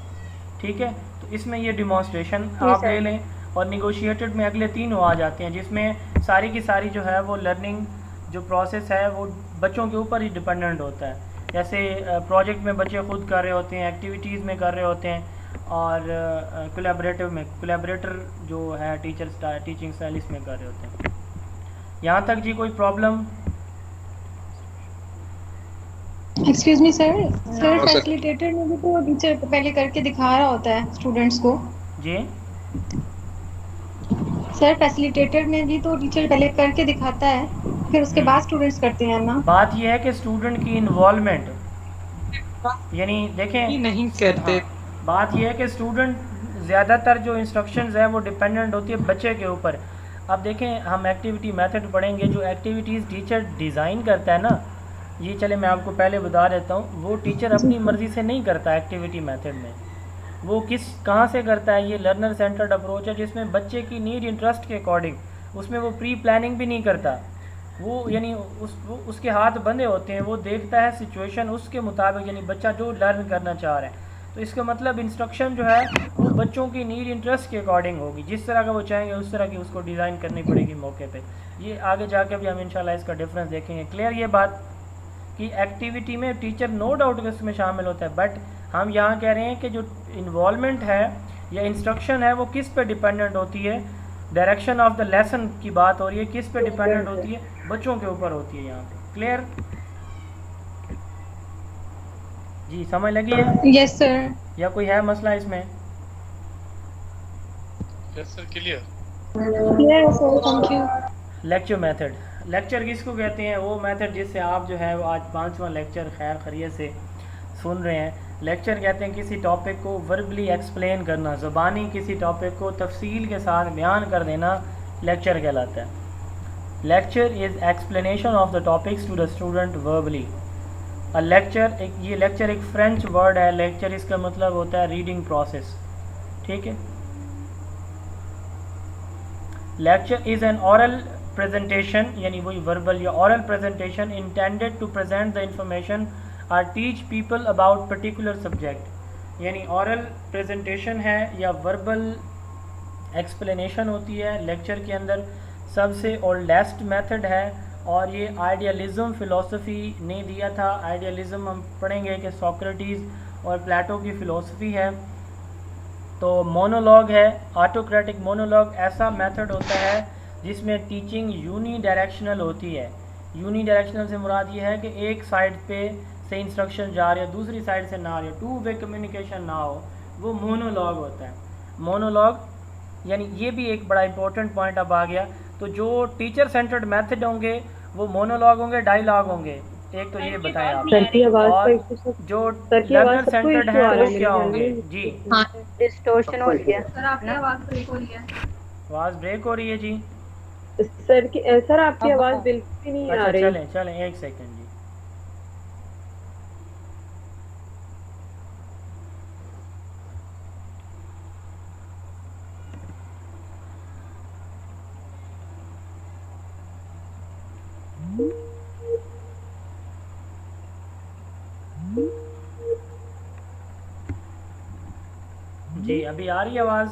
Speaker 3: ठीक है। तो इसमें ये डिमॉन्स्ट्रेशन आप ले लें। और निगोशिएटेड में अगले 3 आ जाते हैं जिसमें सारी की सारी जो है वो लर्निंग जो प्रोसेस है वो बच्चों के ऊपर ही डिपेंडेंट होता है। जैसे प्रोजेक्ट में बच्चे खुद कर रहे होते हैं, एक्टिविटीज़ में कर रहे होते हैं, और कोलैबोरेटिव में कोलैबोरेटर जो है टीचिंग स्टाइल इसमें कर रहे होते हैं। यहाँ तक जी कोई problem?
Speaker 12: Excuse me sir, facilitator में भी तो टीचर पहले करके दिखा रहा होता है स्टूडेंट्स को
Speaker 3: जी।
Speaker 12: सर, फैसिलिटेटर में भी तो टीचर पहले करके दिखाता है, फिर उसके बाद स्टूडेंट्स करते हैं ना।
Speaker 3: बात यह है कि स्टूडेंट की इन्वॉल्वमेंट, यानी देखें
Speaker 10: नहीं करते।
Speaker 3: हाँ, बात यह है कि स्टूडेंट ज़्यादातर जो इंस्ट्रक्शंस है वो डिपेंडेंट होती है बच्चे के ऊपर। अब देखें, हम एक्टिविटी मेथड पढ़ेंगे, जो एक्टिविटीज़ टीचर डिज़ाइन करता है ना, ये चले मैं आपको पहले बता देता हूँ, वो टीचर अपनी मर्ज़ी से नहीं करता। एक्टिविटी मेथड में वो कहाँ से करता है, ये लर्नर सेंटर्ड अप्रोच है जिसमें बच्चे की नीड इंटरेस्ट के अकॉर्डिंग, उसमें वो प्री प्लानिंग भी नहीं करता। वो यानी उसके हाथ बंधे होते हैं, वो देखता है सिचुएशन उसके मुताबिक, यानी बच्चा जो लर्न करना चाह रहा है। तो इसका मतलब इंस्ट्रक्शन जो है वो बच्चों की नीड इंटरेस्ट के अकॉर्डिंग होगी, जिस तरह का वो चाहेंगे उस तरह की उसको डिज़ाइन करनी पड़ेगी मौके पे। ये आगे जाके भी हम इंशाल्लाह इसका डिफरेंस देखेंगे। क्लियर ये बात कि एक्टिविटी में टीचर नो डाउट इसमें शामिल होता है, बट हम यहाँ कह रहे हैं कि जो इन्वॉल्वमेंट है या इंस्ट्रक्शन है वो किस पे डिपेंडेंट होती है, डायरेक्शन ऑफ द लेसन की बात हो रही है, किस पे डिपेंडेंट होती है, बच्चों के ऊपर होती है यहाँ पे। क्लियर जी, समझ लगी है?
Speaker 12: Yes sir.
Speaker 3: या कोई है मसला इसमें?
Speaker 7: Yes sir, clear.
Speaker 12: Clear sir, thank you.
Speaker 3: Lecture method, lecture किसको कहते हैं? वो मेथड जिससे आप जो है वो आज 5वां लेक्चर खैर खैरियत से सुन रहे हैं। लेक्चर कहते हैं किसी टॉपिक को वर्बली एक्सप्लेन करना, ज़बानी किसी टॉपिक को तफसील के साथ बयान कर देना लेक्चर कहलाता है। Lecture is explanation of the topics to the student verbally. Lecture ये लेक्चर एक फ्रेंच वर्ड है। लेक्चर इसका मतलब होता है रीडिंग प्रोसेस, ठीक है। Lecture is an oral presentation, यानी वही वर्बल या oral presentation intended to present the information or teach people about particular subject. यानी ऑरल प्रेजेंटेशन है या वर्बल एक्सप्लेनेशन होती है लेक्चर के अंदर। सबसे ओल्डेस्ट मेथड है और ये आइडियलिज्म फ़िलोसफी ने दिया था। आइडियलिज्म हम पढ़ेंगे कि सोक्रेटिस और प्लेटो की फ़िलोसफी है। तो मोनोलॉग है, ऑटोक्रेटिक मोनोलॉग ऐसा मेथड होता है जिसमें टीचिंग यूनी डायरेक्शनल होती है। यूनी डायरेक्शनल से मुराद ये है कि एक साइड पे से इंस्ट्रक्शन जा रही है, दूसरी साइड से ना आ रही है, टू वे कम्युनिकेशन ना हो, वो मोनोलॉग होता है। मोनोलॉग यानी ये भी एक बड़ा इंपॉर्टेंट पॉइंट अब आ गया। तो जो टीचर सेंटर्ड मेथड होंगे वो मोनोलॉग होंगे, डायलॉग होंगे। एक तो ये बताएं आप। और जो लर्नर सेंटर्ड है वो क्या होंगे? जी
Speaker 2: डिस्टॉर्शन हो रही है
Speaker 12: सर, आपकी आवाज़ ब्रेक हो रही है।
Speaker 3: आवाज़ ब्रेक हो रही है जी
Speaker 10: सर आपकी आवाज़ बिल्कुल भी नहीं आ रही।
Speaker 3: चलें चलें, एक सेकंड जी। जी अभी आ रही है आवाज़?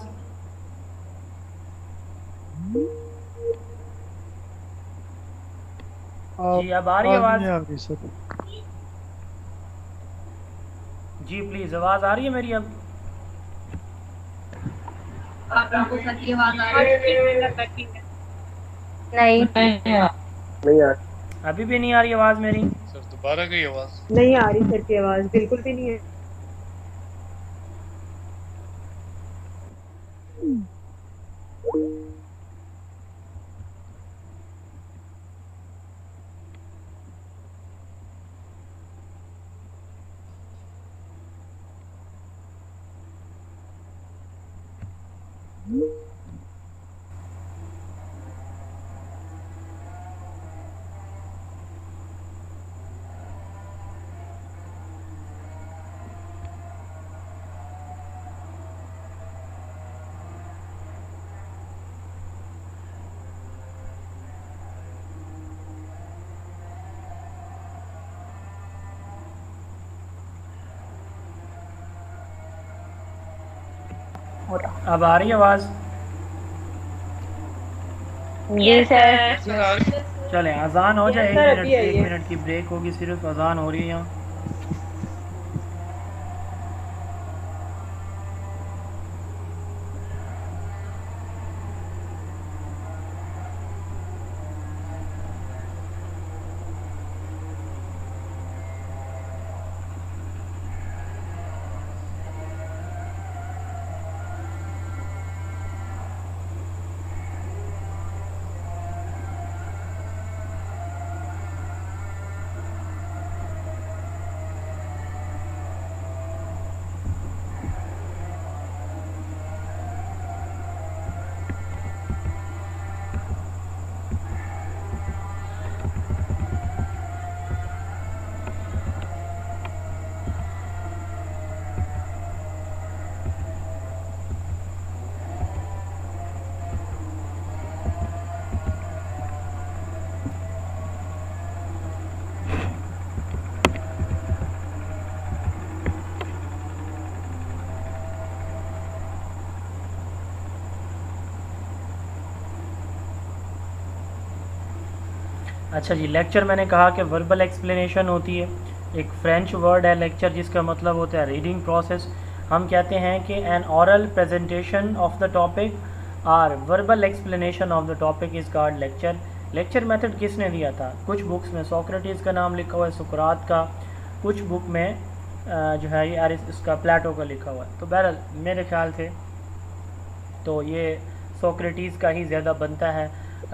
Speaker 3: जी अब आ रही है आवाज़?
Speaker 13: नहीं आ रही सर।
Speaker 3: जी प्लीज़, आवाज़ आ रही है मेरी अब?
Speaker 2: आपको सर की आवाज आ रही है?
Speaker 6: नहीं यार
Speaker 3: अभी भी नहीं आ रही आवाज़ मेरी?
Speaker 7: सर दोबारा गई आवाज।
Speaker 10: नहीं आ रही सर की आवाज, बिल्कुल भी नहीं है।
Speaker 3: अब आ रही है आवाज़?
Speaker 2: जी सर।
Speaker 3: चलें अजान हो जाए,
Speaker 10: सर, अभी आई
Speaker 3: एक
Speaker 10: है।
Speaker 3: मिनट की ब्रेक होगी, सिर्फ अजान हो रही है यहाँ। अच्छा जी, लेक्चर मैंने कहा कि वर्बल एक्सप्लेनेशन होती है। एक फ्रेंच वर्ड है लेक्चर, जिसका मतलब होता है रीडिंग प्रोसेस। हम कहते हैं कि an oral presentation of the topic और verbal explanation of the topic is called lecture. Lecture method किसने दिया था? कुछ बुक्स में सोक्रेटिस का नाम लिखा हुआ है, सुकरात का, कुछ बुक में जो है ये इसका प्लेटो का लिखा हुआ है। तो बहरहाल मेरे ख्याल से तो ये सोक्रेटिस का ही ज़्यादा बनता है,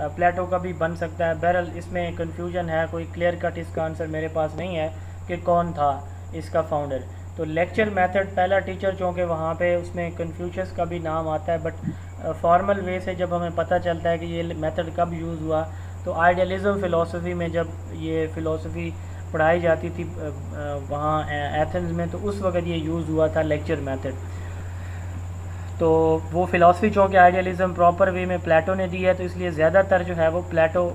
Speaker 3: प्लेटो का भी बन सकता है। बहरहाल इसमें कन्फ्यूजन है, कोई क्लियर कट इसका आंसर मेरे पास नहीं है कि कौन था इसका फाउंडर। तो लेक्चर मेथड पहला टीचर चूँकि वहाँ पे उसमें कन्फ्यूशियस का भी नाम आता है, बट फॉर्मल वे से जब हमें पता चलता है कि ये मेथड कब यूज़ हुआ, तो आइडियलिज़म फ़िलासफ़ी में जब ये फ़िलासफ़ी पढ़ाई जाती थी वहाँ एथेंस में, तो उस वक्त ये यूज़ हुआ था लेक्चर मेथड। तो वो फ़िलासफ़ी चूँकि आइडियलिज़म प्रॉपर वे में प्लेटो ने दी है, तो इसलिए ज़्यादातर जो है वो प्लेटो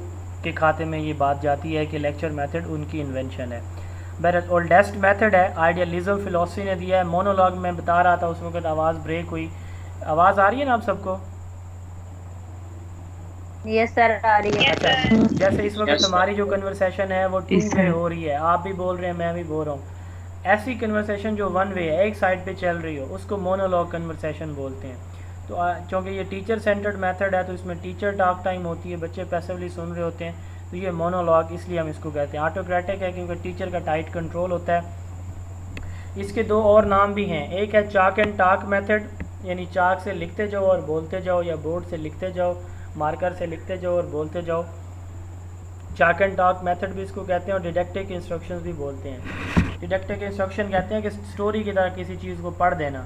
Speaker 3: के खाते में ये बात जाती है कि लेक्चर मेथड उनकी इन्वेंशन है। बहरहाल ओल्डेस्ट मेथड है, आइडियलिज़म फ़िलासफ़ी ने दिया है। मोनोलॉग में बता रहा था, उस वक्त आवाज़ ब्रेक हुई। आवाज़ आ रही है ना आप सबको?
Speaker 2: यस सर आ रही है।
Speaker 3: अच्छा, जैसे इस वक्त हमारी जो कन्वर्सेशन है वो 2 वे हो रही है, आप भी बोल रहे हैं, मैं भी बोल रहा हूँ। ऐसी कन्वर्सेशन जो 1 वे है, एक साइड पे चल रही हो, उसको मोनोलॉग कन्वर्सेशन बोलते हैं। तो क्योंकि ये टीचर सेंटर्ड मेथड है, तो इसमें टीचर टॉक टाइम होती है, बच्चे पैसिवली सुन रहे होते हैं, तो ये मोनोलॉग इसलिए हम इसको कहते हैं। ऑटोक्रेटिक है क्योंकि टीचर का टाइट कंट्रोल होता है। इसके 2 और नाम भी हैं, एक है चाक एंड टाक मेथड, यानी चाक से लिखते जाओ और बोलते जाओ, या बोर्ड से लिखते जाओ, मार्कर से लिखते जाओ और बोलते जाओ। चाक एंड टॉक मेथड भी इसको कहते हैं, और डिडक्टिक इंस्ट्रक्शंस भी बोलते हैं। डिडक्टिक इंस्ट्रक्शन कहते हैं कि स्टोरी की तरह किसी चीज़ को पढ़ देना,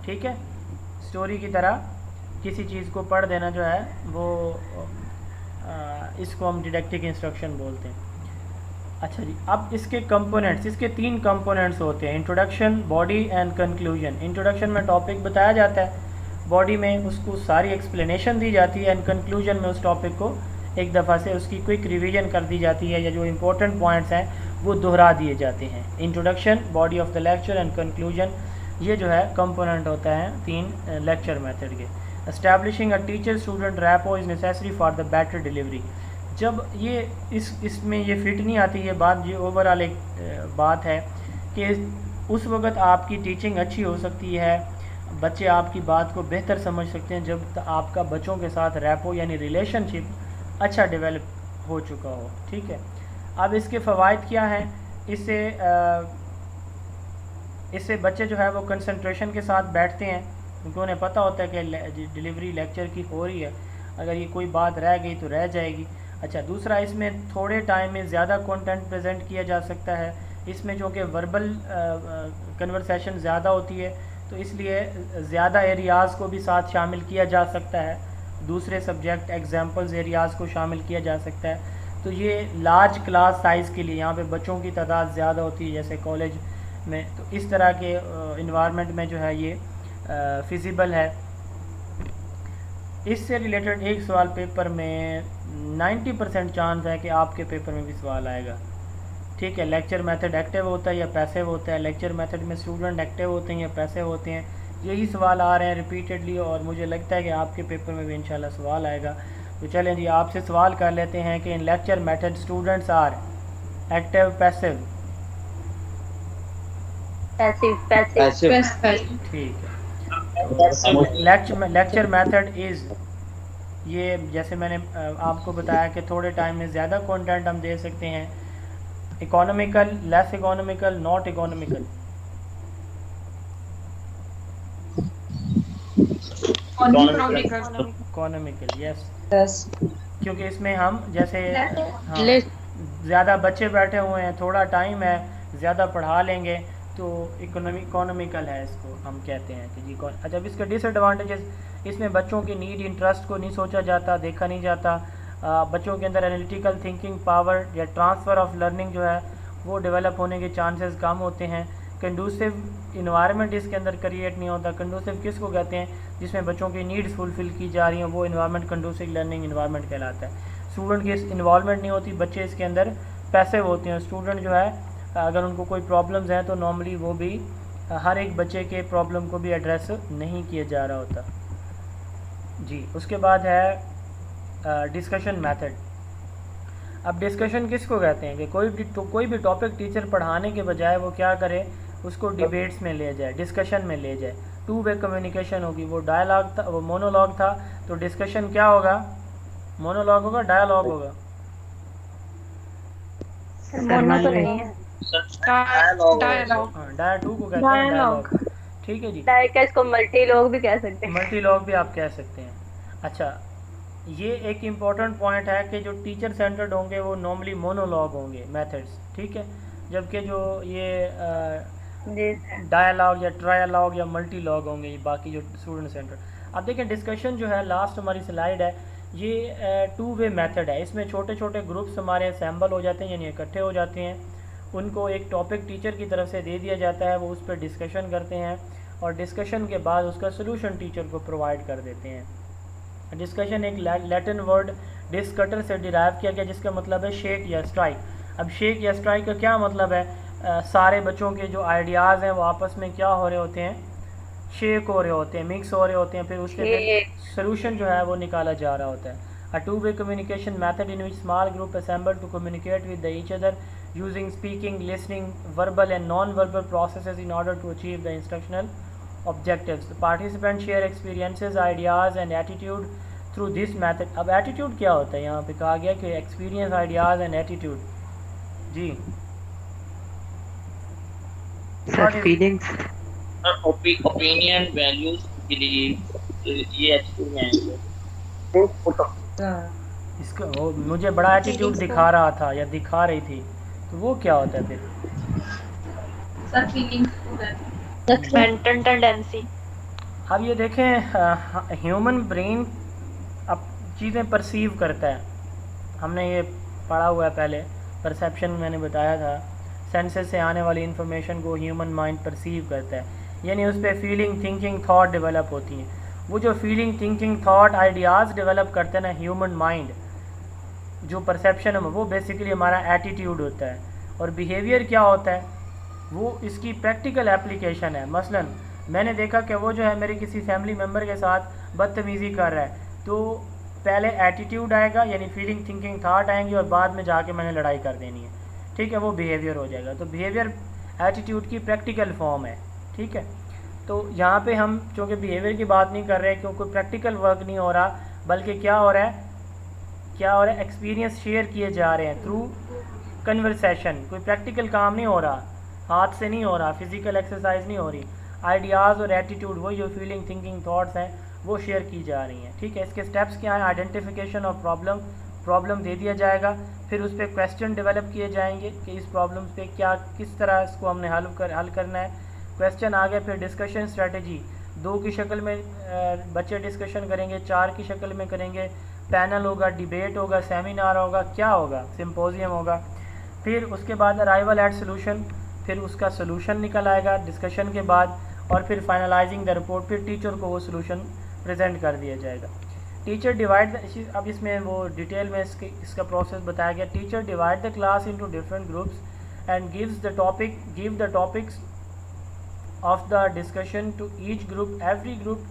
Speaker 3: ठीक है, स्टोरी की तरह किसी चीज़ को पढ़ देना जो है वो इसको हम डिडक्टिक इंस्ट्रक्शन बोलते हैं। अच्छा जी, अब इसके कंपोनेंट्स, इसके 3 कंपोनेंट्स होते हैं, introduction, body and conclusion. Introduction में टॉपिक बताया जाता है, बॉडी में उसको सारी एक्सप्लेनेशन दी जाती है, एंड कंक्लूजन में उस टॉपिक को एक दफ़ा से उसकी क्विक रिवीजन कर दी जाती है, या जो इम्पोर्टेंट पॉइंट्स हैं वो दोहरा दिए जाते हैं। Introduction, body of the lecture and conclusion, ये जो है कंपोनेंट होता है 3 लेक्चर मेथड के। Establishing a teacher student rapport is necessary for the better delivery. जब ये इसमें ये फिट नहीं आती ये बात, ये ओवरऑल एक बात है कि उस वक्त आपकी टीचिंग अच्छी हो सकती है, बच्चे आपकी बात को बेहतर समझ सकते हैं जब आपका बच्चों के साथ रैपो यानी रिलेशनशिप अच्छा डेवलप हो चुका हो। ठीक है, अब इसके फ़वाइद क्या हैं? इससे बच्चे जो है वो कंसंट्रेशन के साथ बैठते हैं, क्योंकि उन्हें पता होता है कि डिलीवरी लेक्चर की हो रही है, अगर ये कोई बात रह गई तो रह जाएगी। अच्छा, दूसरा, इसमें थोड़े टाइम में ज़्यादा कंटेंट प्रेजेंट किया जा सकता है। इसमें जो कि वर्बल कन्वर्सेशन ज़्यादा होती है तो इसलिए ज़्यादा एरियाज़ को भी साथ शामिल किया जा सकता है, दूसरे सब्जेक्ट एग्जाम्पल्स एरियाज़ को शामिल किया जा सकता है। तो ये लार्ज क्लास साइज़ के लिए, यहाँ पे बच्चों की तादाद ज़्यादा होती है जैसे कॉलेज में, तो इस तरह के इन्वायरमेंट में जो है ये फिजिबल है। इससे रिलेटेड एक सवाल पेपर में 90% चांस है कि आपके पेपर में भी सवाल आएगा। ठीक है, लेक्चर मेथड एक्टिव होता है या पैसिव होता है? लेक्चर मेथड में स्टूडेंट एक्टिव होते हैं या पैसिव होते हैं? यही सवाल आ रहे हैं रिपीटेडली, और मुझे लगता है कि आपके पेपर में भी इंशाल्लाह सवाल आएगा। तो चलें जी, आपसे सवाल कर लेते हैं कि in lecture method students are active, passive?
Speaker 2: Passive.
Speaker 3: ठीक है। लेक्चर मेथड इज़, ये जैसे मैंने आपको बताया कि थोड़े टाइम में ज़्यादा कंटेंट हम दे सकते हैं। Economical, less economical, not economical? Economical, yes, क्योंकि इसमें हम जैसे ज़्यादा बच्चे बैठे हुए हैं, थोड़ा टाइम है, ज़्यादा पढ़ा लेंगे तो इकोनॉमिकल है, इसको हम कहते हैं कि जी कौन। अच्छा, अब इसके डिसएडवांटेजेस, इसमें बच्चों की नीड, इंटरेस्ट को नहीं सोचा जाता, देखा नहीं जाता। बच्चों के अंदर एनालिटिकल थिंकिंग पावर या ट्रांसफ़र ऑफ लर्निंग जो है वो डेवलप होने के चांसेस कम होते हैं। कंडूसिव इन्वायरमेंट इसके अंदर क्रिएट नहीं होता। कंडूसिव किसको कहते हैं? जिसमें बच्चों की नीड्स फुलफ़िल की जा रही हैं, वो इन्वायरमेंट कंडूसिव लर्निंग इन्वायरमेंट कहलाता है। स्टूडेंट की इन्वॉल्वमेंट नहीं होती, बच्चे इसके अंदर पैसिव होते हैं। स्टूडेंट जो है अगर उनको कोई प्रॉब्लम्स हैं तो नॉर्मली वो भी हर एक बच्चे के प्रॉब्लम को भी एड्रेस नहीं किया जा रहा होता जी। उसके बाद है डिस्कशन मेथड। अब डिस्कशन किसको कहते हैं कि कोई भी टॉपिक टीचर पढ़ाने के बजाय वो क्या करे, उसको डिबेट्स में ले जाए, डिस्कशन में ले जाए। टू वे कम्युनिकेशन होगी। वो डायलॉग था, वो मोनोलॉग था, तो डिस्कशन क्या होगा? मोनोलॉग होगा, डायलॉग होगा? डायलॉग को कहते हैं डायलॉग। ठीक है जी,
Speaker 2: इसको मल्टी लॉग भी कह सकते हैं।
Speaker 3: मल्टी लॉग भी आप कह सकते हैं। अच्छा, ये एक इम्पॉर्टेंट पॉइंट है कि जो टीचर सेंटर्ड होंगे वो नॉर्मली मोनोलॉग होंगे मेथड्स, ठीक है, जबकि जो ये डायलॉग या ट्रायलॉग या मल्टी लॉग होंगे ये बाकी जो स्टूडेंट सेंटर। अब देखें डिस्कशन जो है, लास्ट हमारी स्लाइड है, ये टू वे मेथड है। इसमें छोटे छोटे ग्रुप्स हमारे असेंबल हो जाते हैं यानी इकट्ठे हो जाते हैं, उनको एक टॉपिक टीचर की तरफ से दे दिया जाता है, वो उस पर डिस्कशन करते हैं और डिस्कशन के बाद उसका सोल्यूशन टीचर को प्रोवाइड कर देते हैं। डिस्कशन एक लैटिन वर्ड डिस्कटर से डिराइव किया गया जिसका मतलब है शेक या स्ट्राइक। अब शेक या स्ट्राइक का क्या मतलब है? सारे बच्चों के जो आइडियाज़ हैं वो आपस में क्या हो रहे होते हैं? शेक हो रहे होते हैं, मिक्स हो रहे होते हैं, फिर उसके फिर सोल्यूशन जो है वो निकाला जा रहा होता है। A two-way communication method in which small group assemble to communicate with each other using speaking, listening, verbal and non-verbal processes in order to achieve the instructional objectives. The participants share experiences, ideas and attitude through this method. अब attitude क्या होता है? यहाँ पे कहा गया कि experience, ideas and attitude। जी
Speaker 10: sir feelings,
Speaker 11: opinion, values, believe, ये एटीट्यूड हैं।
Speaker 3: इसका मुझे बड़ा एटीट्यूड दिखा रहा था या दिखा रही थी, तो वो क्या होता है फिर?
Speaker 12: Sir feelings,
Speaker 9: mental tendency.
Speaker 3: अब ये देखें, ह्यूमन ब्रेन अब चीज़ें परसीव करता है, हमने ये पढ़ा हुआ है पहले, परसेप्शन मैंने बताया था, सेंसेस से आने वाली इन्फॉर्मेशन को ह्यूमन माइंड परसीव करता है, यानी उस पर फीलिंग, थिंकिंग, थॉट डेवलप होती हैं। वो जो feeling, thinking, thought, ideas develop करते हैं ना ह्यूमन माइंड, जो परसेप्शन है वो बेसिकली हमारा एटीट्यूड होता है। और बिहेवियर क्या होता है, वो इसकी प्रैक्टिकल एप्लीकेशन है। मसलन मैंने देखा कि वो जो है मेरे किसी फैमिली मेम्बर के साथ बदतमीज़ी कर रहा है, तो पहले एटीट्यूड आएगा, यानी फीलिंग थिंकिंग थाट आएंगी, और बाद में जाके मैंने लड़ाई कर देनी है, ठीक है, वो बिहेवियर हो जाएगा। तो बिहेवियर एटीट्यूड की प्रैक्टिकल फॉर्म है, ठीक है। तो यहाँ पे हम चूँकि बिहेवियर की बात नहीं कर रहे क्योंकि कोई प्रैक्टिकल वर्क नहीं हो रहा, बल्कि क्या हो रहा है, एक्सपीरियंस शेयर किए जा रहे हैं थ्रू कन्वर्सेशन। कोई प्रैक्टिकल काम नहीं हो रहा, हाथ से नहीं हो रहा, फिज़िकल एक्सरसाइज नहीं हो रही, आइडियाज़ और एटीट्यूड, वही जो फीलिंग थिंकिंग थॉट्स हैं वो शेयर की जा रही हैं, ठीक है। इसके स्टेप्स क्या हैं, आइडेंटिफिकेशन ऑफ प्रॉब्लम दे दिया जाएगा, फिर उस पर क्वेश्चन डेवलप किए जाएंगे कि इस प्रॉब्लम पे क्या, किस तरह इसको हमने हल करना है। क्वेश्चन आ गए, फिर डिस्कशन स्ट्रेटजी 2 की शक्ल में बच्चे डिस्कशन करेंगे, 4 की शक्ल में करेंगे, पैनल होगा, डिबेट होगा, सेमिनार होगा, क्या होगा, सिंपोजियम होगा। फिर उसके बाद अराइवल एट सोल्यूशन, फिर उसका सोल्यूशन निकल आएगा डिस्कशन के बाद, और फिर फाइनलाइजिंग द रिपोर्ट, फिर टीचर को वो सोल्यूशन प्रेजेंट कर दिया जाएगा। टीचर डिवाइड, अब इसमें वो डिटेल में इसका प्रोसेस बताया गया। Teacher divide the class into different groups and give the topics of the discussion to each group. Every group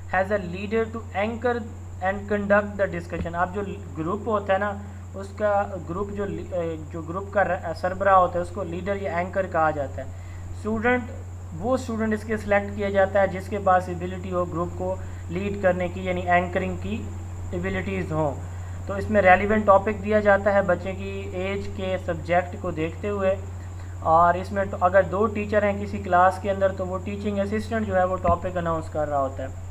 Speaker 3: has a leader to anchor and conduct the discussion. आप जो group होता है ना, उसका ग्रुप जो group का सरबराह होता है उसको लीडर या एंकर कहा जाता है। वो स्टूडेंट इसके सिलेक्ट किया जाता है जिसके पास एबिलिटी हो ग्रुप को लीड करने की, यानी एंकरिंग की एबिलिटीज़ हों। तो इसमें रेलिवेंट टॉपिक दिया जाता है बच्चे की एज के सब्जेक्ट को देखते हुए, और इसमें तो अगर 2 टीचर हैं किसी क्लास के अंदर तो वो टीचिंग असिस्टेंट जो है वो टॉपिक अनाउंस कर रहा होता है।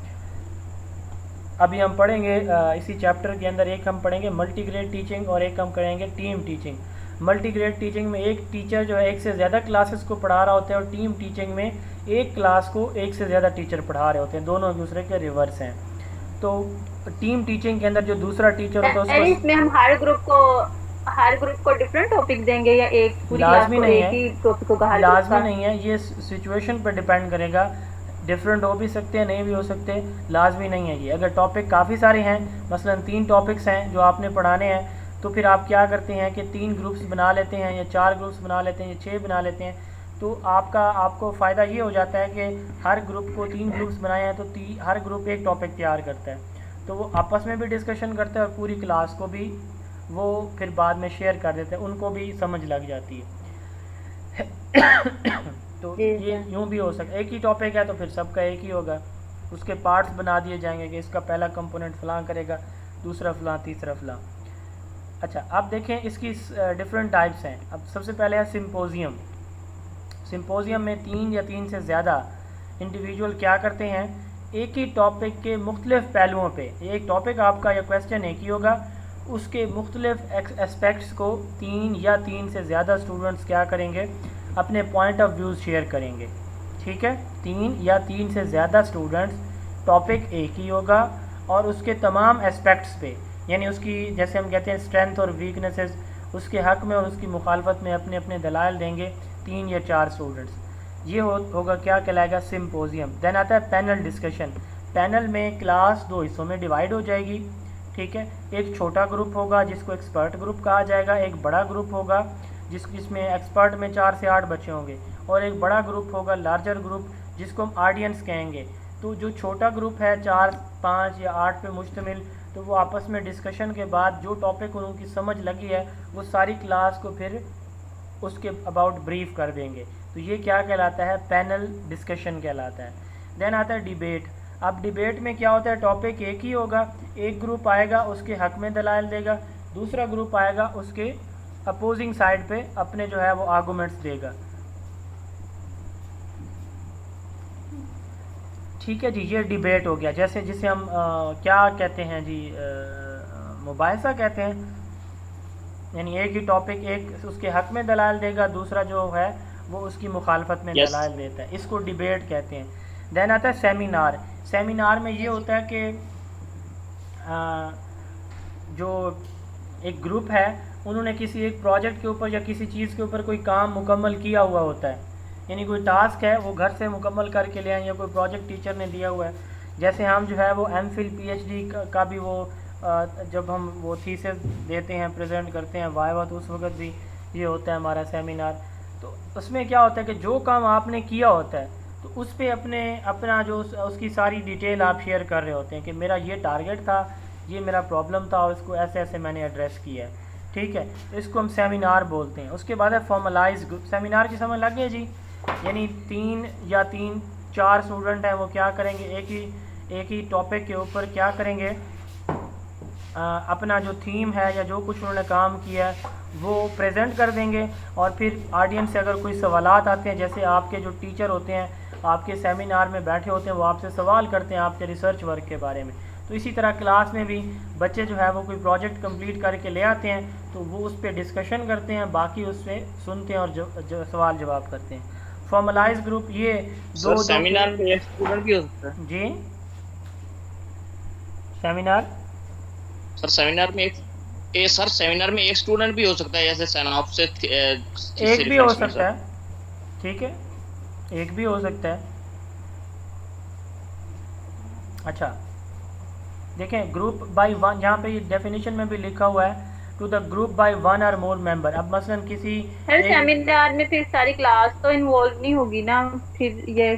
Speaker 3: अभी हम पढ़ेंगे इसी चैप्टर के अंदर, एक हम पढ़ेंगे मल्टीग्रेड टीचिंग और एक हम करेंगे टीम टीचिंग। मल्टीग्रेड टीचिंग में एक टीचर जो है एक से ज़्यादा क्लासेस को पढ़ा रहा होता है, और टीम टीचिंग में एक क्लास को एक से ज़्यादा टीचर पढ़ा रहे होते हैं, दोनों एक दूसरे के रिवर्स हैं। तो टीम टीचिंग के अंदर जो दूसरा टीचर होता है
Speaker 2: इसमें हम हर ग्रुप को डिफरेंट टॉपिक देंगे या एक पूरी क्लास को एक ही टॉपिक को कहा?
Speaker 3: लाजमी नहीं है, ये सिचुएशन पर डिपेंड करेगा, डिफरेंट हो भी सकते हैं, नहीं भी हो सकते, लाजमी नहीं है ये। अगर टॉपिक काफ़ी सारे हैं, मसलन 3 टॉपिक्स हैं जो आपने पढ़ाने हैं, तो फिर आप क्या करते हैं कि 3 ग्रुप्स बना लेते हैं या 4 ग्रुप्स बना लेते हैं या 6 बना लेते हैं। तो आपको फ़ायदा ये हो जाता है कि हर ग्रुप को 3 ग्रुप्स बनाए हैं तो हर ग्रुप एक टॉपिक तैयार करता है, तो वो आपस में भी डिस्कशन करता है और पूरी क्लास को भी वो फिर बाद में शेयर कर देते हैं, उनको भी समझ लग जाती है। तो ये यूँ भी हो सकता है, एक ही टॉपिक है तो फिर सबका एक ही होगा, उसके पार्ट्स बना दिए जाएंगे कि इसका पहला कंपोनेंट फ़लाँ करेगा, दूसरा फ़लाँ, तीसरा फ़लाँ। अच्छा, अब देखें इसकी डिफरेंट टाइप्स हैं। अब सबसे पहले है सिंपोजियम। सिंपोजियम में 3 या 3 से ज़्यादा इंडिविजुअल क्या करते हैं, एक ही टॉपिक के मुख्तलिफ पहलुओं पे, एक टॉपिक आपका या क्वेश्चन एक ही होगा, उसके मुख्तलिफ एस्पेक्ट्स को 3 या 3 से ज़्यादा स्टूडेंट्स क्या करेंगे, अपने पॉइंट ऑफ व्यूज़ शेयर करेंगे, ठीक है। 3 या 3 से ज़्यादा स्टूडेंट्स, टॉपिक एक ही होगा और उसके तमाम एस्पेक्ट्स पे, यानी उसकी जैसे हम कहते हैं स्ट्रेंथ और वीकनेसेस, उसके हक़ में और उसकी मुखालफत में अपने अपने दलाइल देंगे 3 या 4 स्टूडेंट्स। ये होगा क्या कहलाएगा, सिंपोजियम। देन आता है पैनल डिस्कशन। पैनल में क्लास 2 हिस्सों में डिवाइड हो जाएगी, ठीक है। एक छोटा ग्रुप होगा जिसको एक्सपर्ट ग्रुप कहा जाएगा, एक बड़ा ग्रुप होगा जिसमें एक्सपर्ट में 4 से 8 बच्चे होंगे, और एक बड़ा ग्रुप होगा लार्जर ग्रुप जिसको हम ऑडियंस कहेंगे। तो जो छोटा ग्रुप है 4, 5 या 8 पे मुश्तमिल, तो वो आपस में डिस्कशन के बाद जो टॉपिक उनकी समझ लगी है वो सारी क्लास को फिर उसके अबाउट ब्रीफ कर देंगे। तो ये क्या कहलाता है, पैनल डिस्कशन कहलाता है। देन आता है डिबेट। अब डिबेट में क्या होता है, टॉपिक एक ही होगा, एक ग्रुप आएगा उसके हक़ में दलाइल देगा, दूसरा ग्रुप आएगा उसके अपोजिंग साइड पे अपने जो है वो आर्गूमेंट्स देगा, ठीक है जी। ये डिबेट हो गया, जैसे जिसे हम क्या कहते हैं जी, मुबाहिसा कहते हैं, यानी एक ही टॉपिक एक उसके हक़ में दलाइल देगा, दूसरा जो है वो उसकी मुखालफत में दलाइल देता है, इसको डिबेट कहते हैं। देन आता है सेमिनार। सेमिनार में ये होता है कि जो एक ग्रुप है उन्होंने किसी एक प्रोजेक्ट के ऊपर या किसी चीज़ के ऊपर कोई काम मुकम्मल किया हुआ होता है, यानी कोई टास्क है वो घर से मुकम्मल करके ले आए या कोई प्रोजेक्ट टीचर ने दिया हुआ है। जैसे हम जो है वो MPhil PhD का भी वो जब हम वो थीसिस देते हैं, प्रेजेंट करते हैं वाइवा, तो उस वक्त भी ये होता है हमारा सेमिनार। तो उसमें क्या होता है कि जो काम आपने किया होता है तो उस पे अपना जो उसकी सारी डिटेल आप शेयर कर रहे होते हैं कि मेरा ये टारगेट था, ये मेरा प्रॉब्लम था और इसको ऐसे ऐसे मैंने एड्रेस किया है। ठीक है, तो इसको हम सेमिनार बोलते हैं। उसके बाद है फॉर्मलाइज ग्रुप। सेमिनार की समझ लग गई जी, यानी 3 या 4 स्टूडेंट हैं, वो क्या करेंगे, एक ही टॉपिक के ऊपर क्या करेंगे, अपना जो थीम है या जो कुछ उन्होंने काम किया है वो प्रेजेंट कर देंगे। और फिर ऑडियंस से अगर कोई सवालात आते हैं, जैसे आपके जो टीचर होते हैं आपके सेमिनार में बैठे होते हैं, वो आपसे सवाल करते हैं आपके रिसर्च वर्क के बारे में, तो इसी तरह क्लास में भी बच्चे जो है वो कोई प्रोजेक्ट कंप्लीट करके ले आते हैं तो वो उस पर डिस्कशन करते हैं, बाकी उससे सुनते हैं और जो सवाल जवाब करते हैं। फॉर्मलाइज ग्रुप ये
Speaker 11: सर सेमिनार में एक स्टूडेंट भी हो सकता है
Speaker 3: जी। सेमिनार
Speaker 11: सेमिनार में एक स्टूडेंट भी हो सकता है, जैसे सैनऑफ से
Speaker 3: एक भी हो सकता है। ठीक है, एक भी हो सकता है। अच्छा देखें, ग्रुप बाय वन, यहाँ पे डेफिनेशन में भी लिखा हुआ है टू द ग्रुप बाय 1 और मोर मेंबर। अब मसलन किसी
Speaker 2: सेमिनार में फिर सारी क्लास तो इन्वॉल्व नहीं होगी ना, फिर ये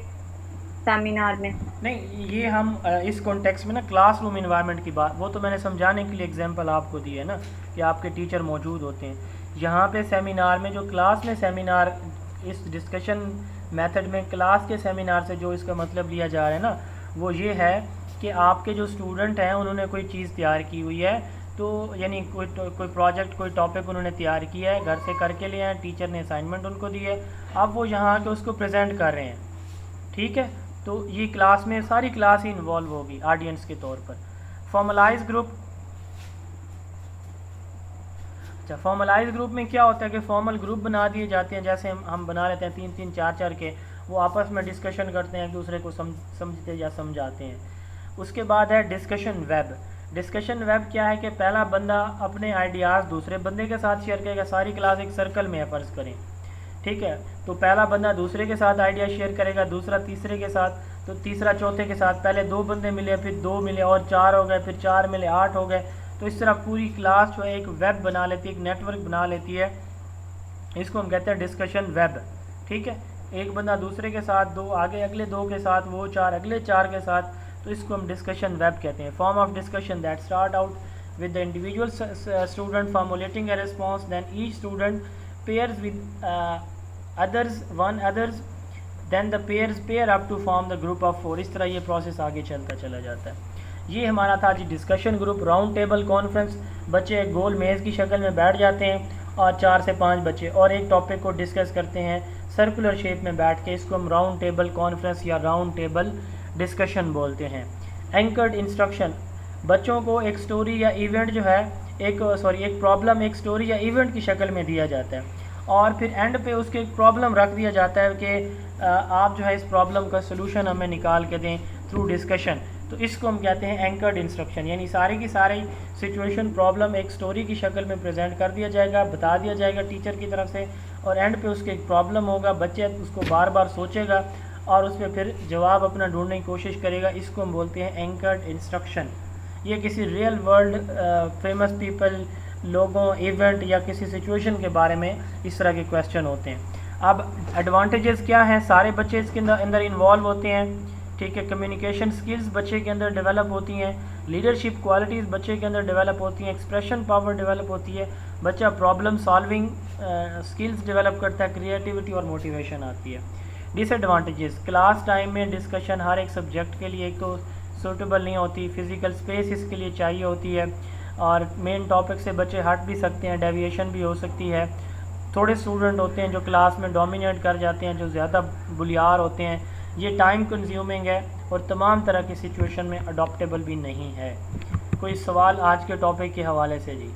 Speaker 2: सेमिनार में
Speaker 3: नहीं, ये हम इस कॉन्टेक्स्ट में ना क्लासरूम इन्वायरमेंट की बात, वो तो मैंने समझाने के लिए एग्जांपल आपको दी है ना कि आपके टीचर मौजूद होते हैं। यहाँ पे सेमिनार में, जो क्लास में सेमिनार, इस डिस्कशन मेथड में क्लास के सेमिनार से जो इसका मतलब लिया जा रहा है ना, वो ये है कि आपके जो स्टूडेंट हैं उन्होंने कोई चीज़ तैयार की हुई है, तो यानी कोई प्रोजेक्ट, कोई टॉपिक उन्होंने तैयार किया है, घर से करके लिए हैं, टीचर ने असाइनमेंट उनको दी है, अब वो यहाँ आके उसको प्रेजेंट कर रहे हैं। ठीक है, तो ये क्लास में सारी क्लास ही इन्वॉल्व होगी ऑडियंस के तौर पर। फॉर्मलाइज ग्रुप, अच्छा फॉर्मलाइज ग्रुप में क्या होता है कि फॉर्मल ग्रुप बना दिए जाते हैं, जैसे हम बना लेते हैं 3-3, 4-4 के, वो आपस में डिस्कशन करते हैं, एक दूसरे को समझते या समझाते हैं। उसके बाद है डिस्कशन वेब। डिस्कशन वेब क्या है कि पहला बंदा अपने आइडियाज़ दूसरे बंदे के साथ शेयर करेगा, सारी क्लास एक सर्कल में है फ़र्ज़ करें, ठीक है, तो पहला बंदा दूसरे के साथ आइडिया शेयर करेगा, दूसरा तीसरे के साथ, तो तीसरा चौथे के साथ, पहले 2 बंदे मिले, फिर 2 मिले और 4 हो गए, फिर 4 मिले 8 हो गए। तो इस तरह पूरी क्लास जो है एक वेब बना लेती है, एक नेटवर्क बना लेती है, इसको हम कहते हैं डिस्कशन वेब। ठीक है, एक बंदा दूसरे के साथ, 2 आगे अगले 2 के साथ, वो 4 अगले 4 के साथ, तो इसको हम डिस्कशन वेब कहते हैं। Form of discussion that start out with the individual student formulating a response, then each student pairs with others, then the pairs pair up to form the group of 4। इस तरह ये process आगे चलता चला जाता है। ये हमारा था जी discussion group. Round table conference, बच्चे एक गोल मेज़ की शक्ल में बैठ जाते हैं और 4 से 5 बच्चे और एक टॉपिक को डिस्कस करते हैं सर्कुलर शेप में बैठ के, इसको हम राउंड टेबल कॉन्फ्रेंस या राउंड टेबल डिस्कशन बोलते हैं। एंकर्ड इंस्ट्रक्शन, बच्चों को एक स्टोरी या इवेंट जो है एक प्रॉब्लम एक स्टोरी या इवेंट की शक्ल में दिया जाता है और फिर एंड पे उसके एक प्रॉब्लम रख दिया जाता है कि आप जो है इस प्रॉब्लम का सोल्यूशन हमें निकाल के दें थ्रू डिस्कशन। तो इसको हम कहते हैं एंकर्ड इंस्ट्रक्शन, यानी सारी की सारी सिचुएशन प्रॉब्लम एक स्टोरी की शक्ल में प्रेजेंट कर दिया जाएगा, बता दिया जाएगा टीचर की तरफ से, और एंड पे उसके एक प्रॉब्लम होगा, बच्चे उसको बार बार सोचेगा और उस पर फिर जवाब अपना ढूंढने की कोशिश करेगा। इसको हम बोलते हैं एंकर्ड इंस्ट्रक्शन। ये किसी रियल वर्ल्ड फेमस पीपल, लोगों, इवेंट या किसी सिचुएशन के बारे में इस तरह के क्वेश्चन होते हैं। अब एडवांटेजेस क्या हैं, सारे बच्चे इसके अंदर इन्वॉल्व होते हैं। ठीक है, कम्युनिकेशन स्किल्स बच्चे के अंदर डेवलप होती हैं, लीडरशिप क्वालिटीज़ बच्चे के अंदर डेवलप होती हैं, एक्सप्रेशन पावर डेवलप होती है, बच्चा प्रॉब्लम सॉल्विंग स्किल्स डेवलप करता है, क्रिएटिविटी और मोटिवेशन आती है। डिसएडवांटेजेस, क्लास टाइम में डिस्कशन हर एक सब्जेक्ट के लिए एक तो सूटेबल नहीं होती, फिज़िकल स्पेस इसके लिए चाहिए होती है और मेन टॉपिक से बच्चे हट भी सकते हैं, डेविएशन भी हो सकती है। थोड़े स्टूडेंट होते हैं जो क्लास में डोमिनेट कर जाते हैं, जो ज़्यादा बुलियार होते हैं, ये टाइम कंज्यूमिंग है और तमाम तरह की सिचुएशन में अडॉप्टेबल भी नहीं है। कोई सवाल आज के टॉपिक के हवाले से जी?